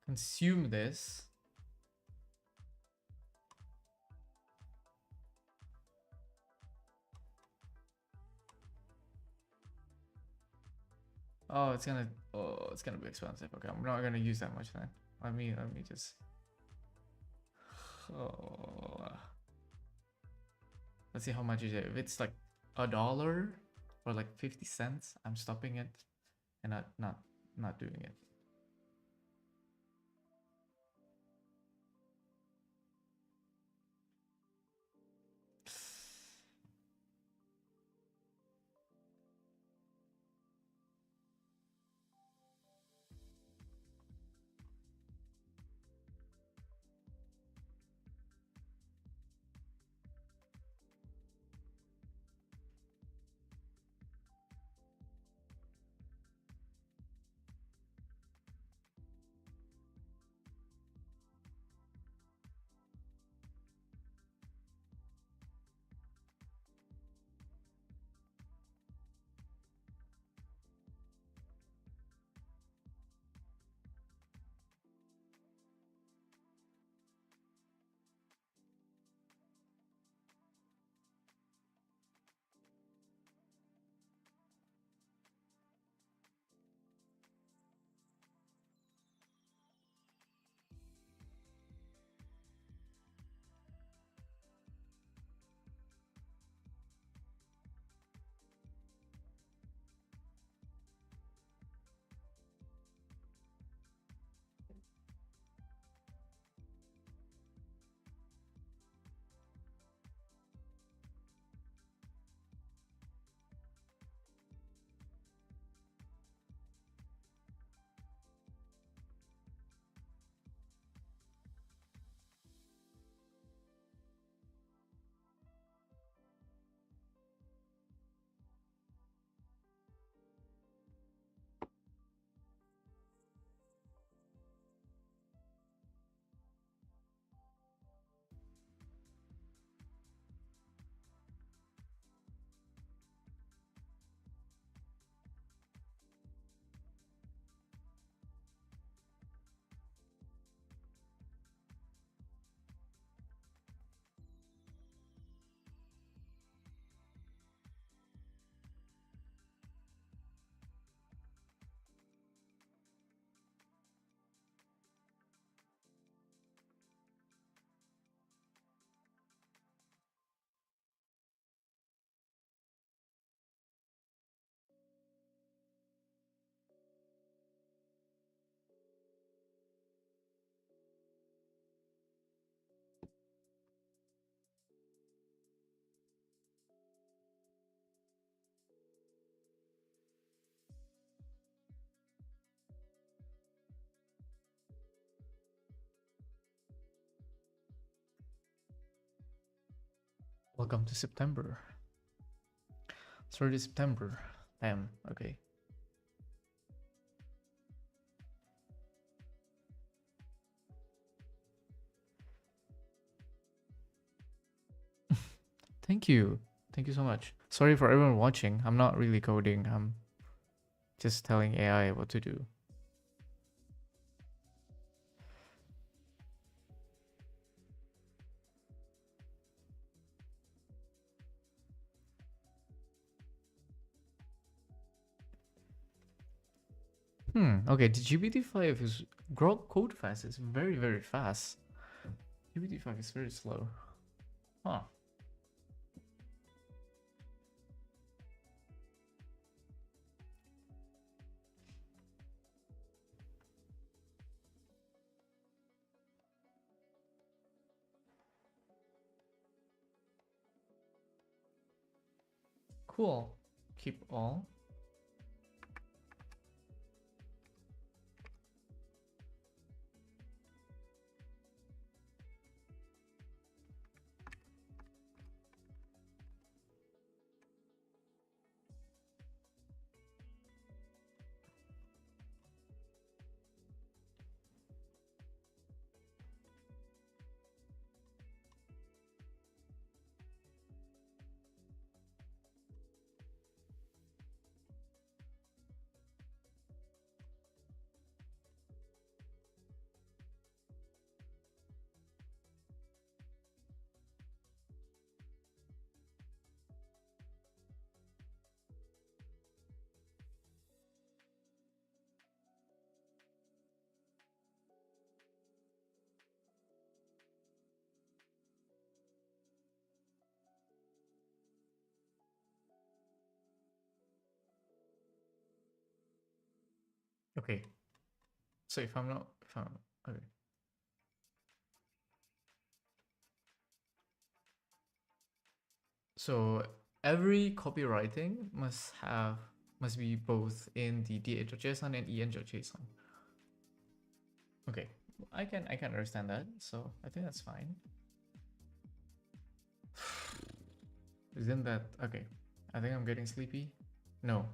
consume this. Oh, it's gonna be expensive. Okay, I'm not gonna use that much then. Let me just oh, let's see how much is it. If it's like $1 or like 50 cents, I'm stopping it and not doing it. Welcome to September. 30 September. Damn, okay. Thank you. Thank you so much. Sorry for everyone watching. I'm not really coding. I'm just telling AI what to do. Okay, the GPT-5 is Grok code fast is very, very fast. GPT-5 is very slow. Huh. Cool. Keep all. Okay. So if I'm not, if I'm okay. So every copywriting must be both in the da.json and en.json. Okay, I can understand that. So I think that's fine. Isn't that okay? I think I'm getting sleepy. No.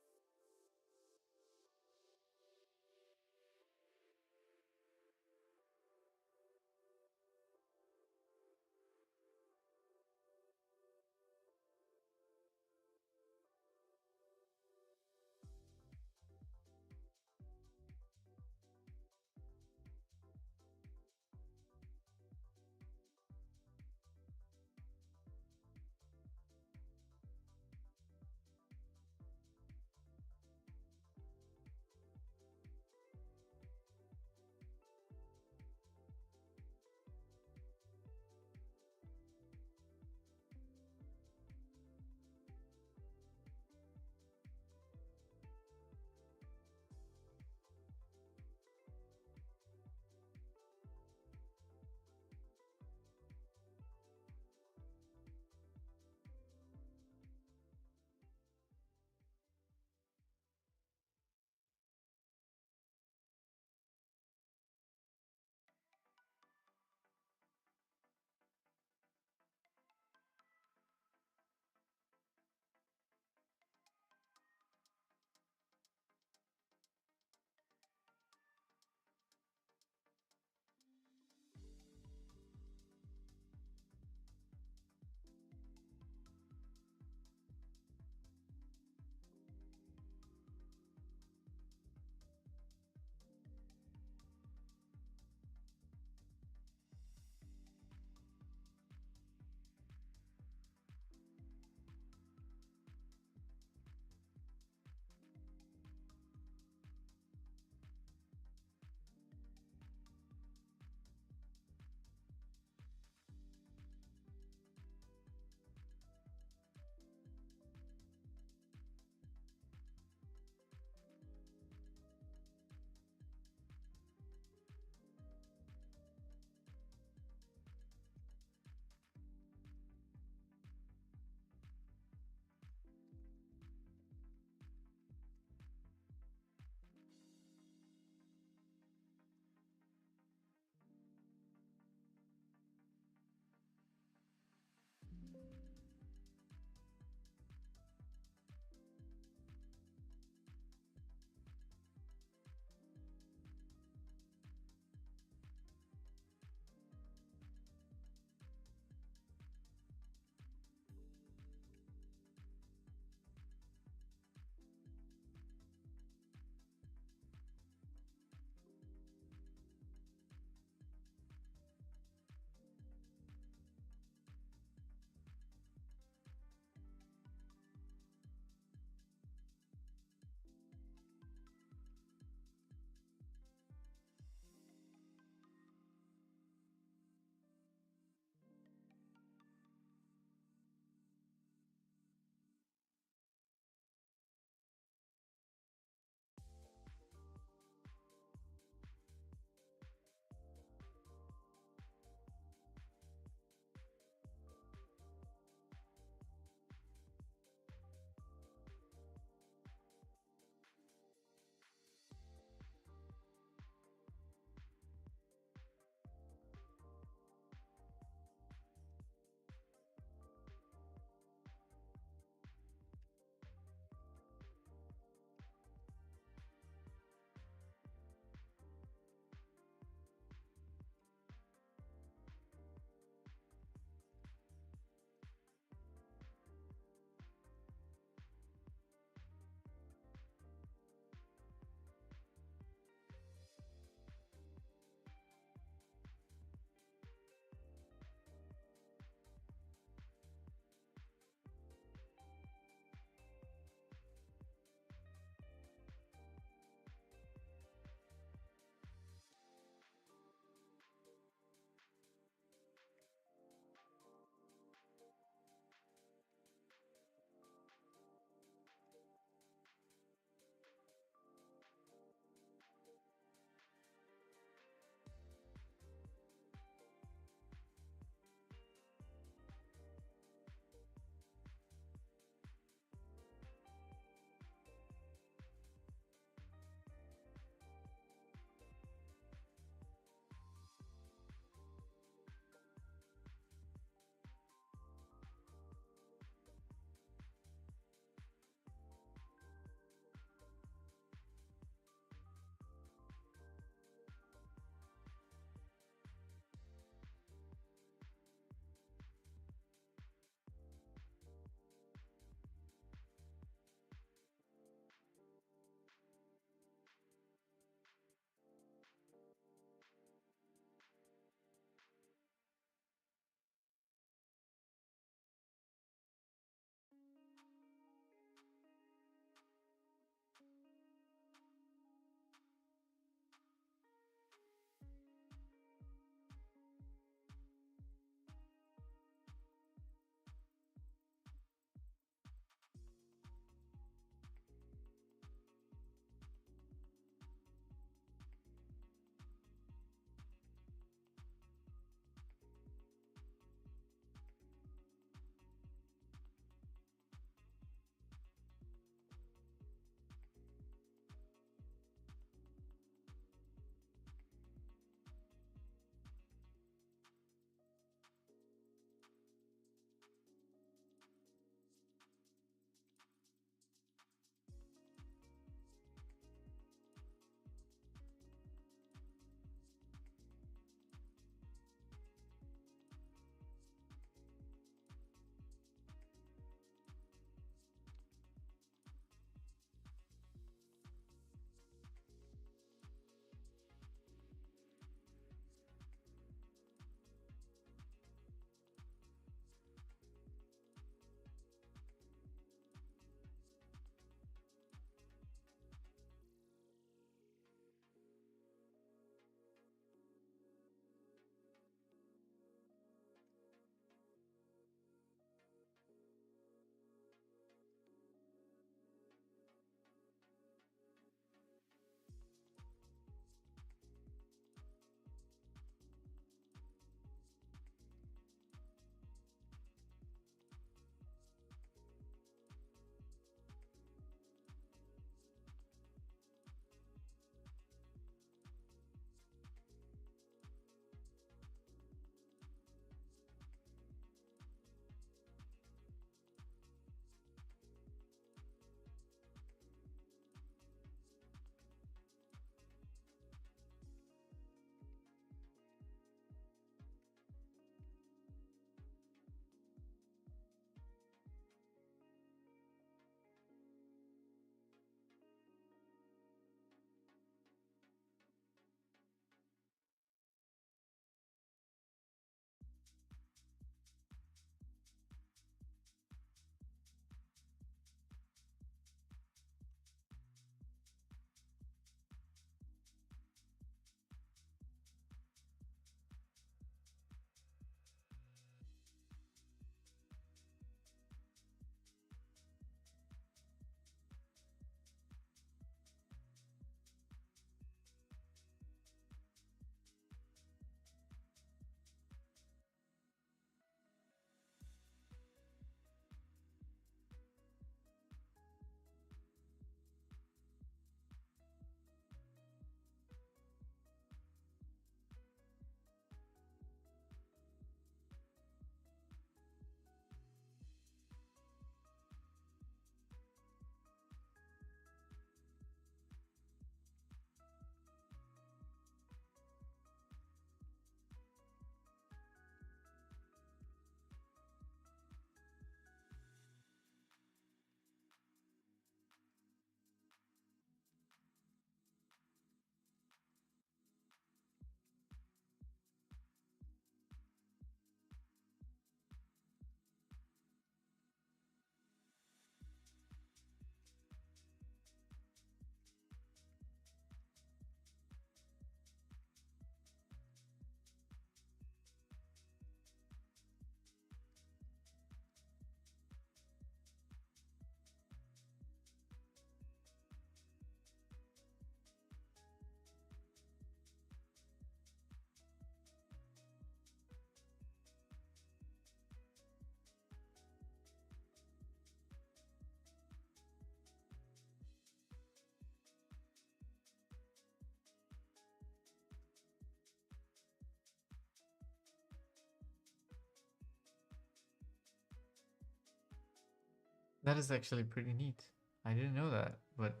That is actually pretty neat. I didn't know that, but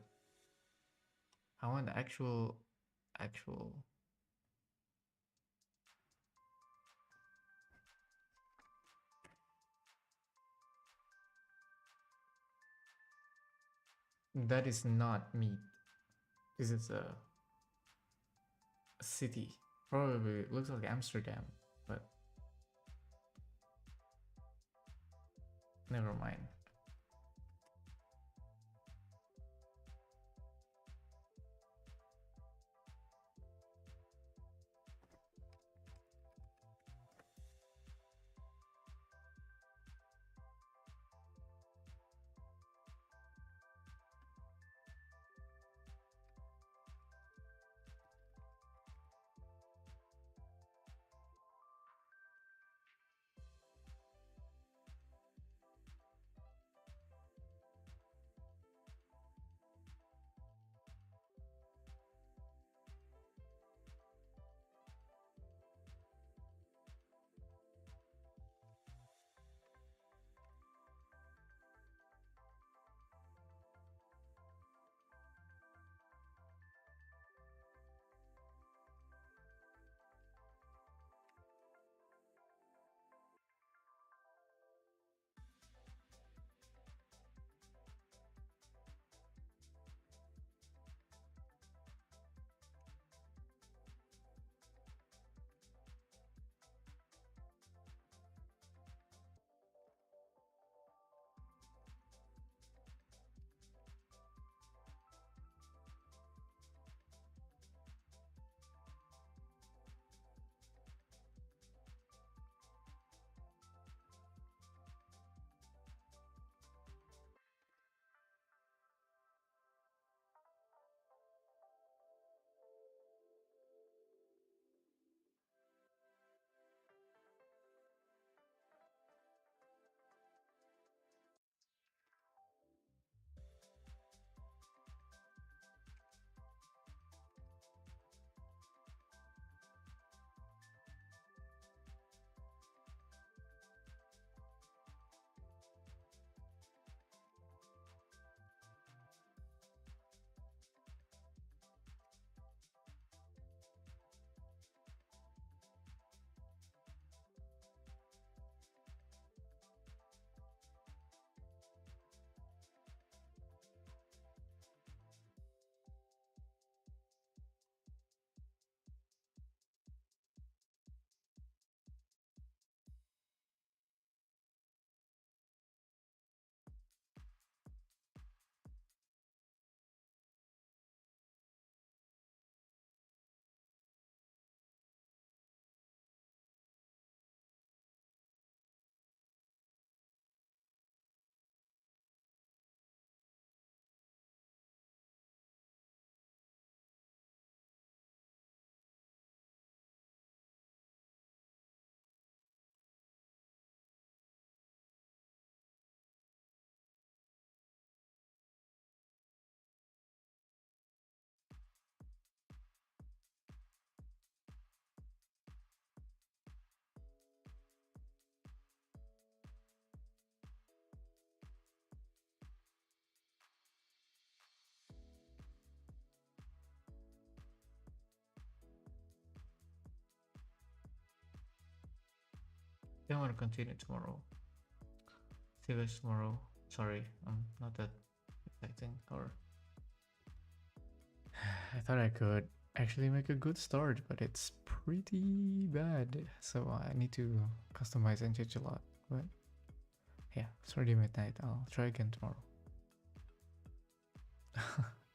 I want the actual. That is not meat. This is a city. Probably looks like Amsterdam, but never mind. I want to continue tomorrow. See you guys tomorrow. Sorry, I'm not that exciting. Or I thought I could actually make a good start, but it's pretty bad. So I need to customize and change a lot. But yeah, it's already midnight. I'll try again tomorrow.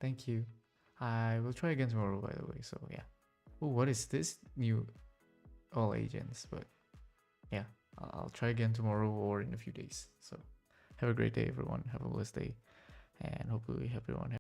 Thank you. I will try again tomorrow, by the way. So yeah. Oh, what is this new all agents? But yeah, I'll try again tomorrow or in a few days. So have a great day, everyone. Have a blessed day, and hopefully everyone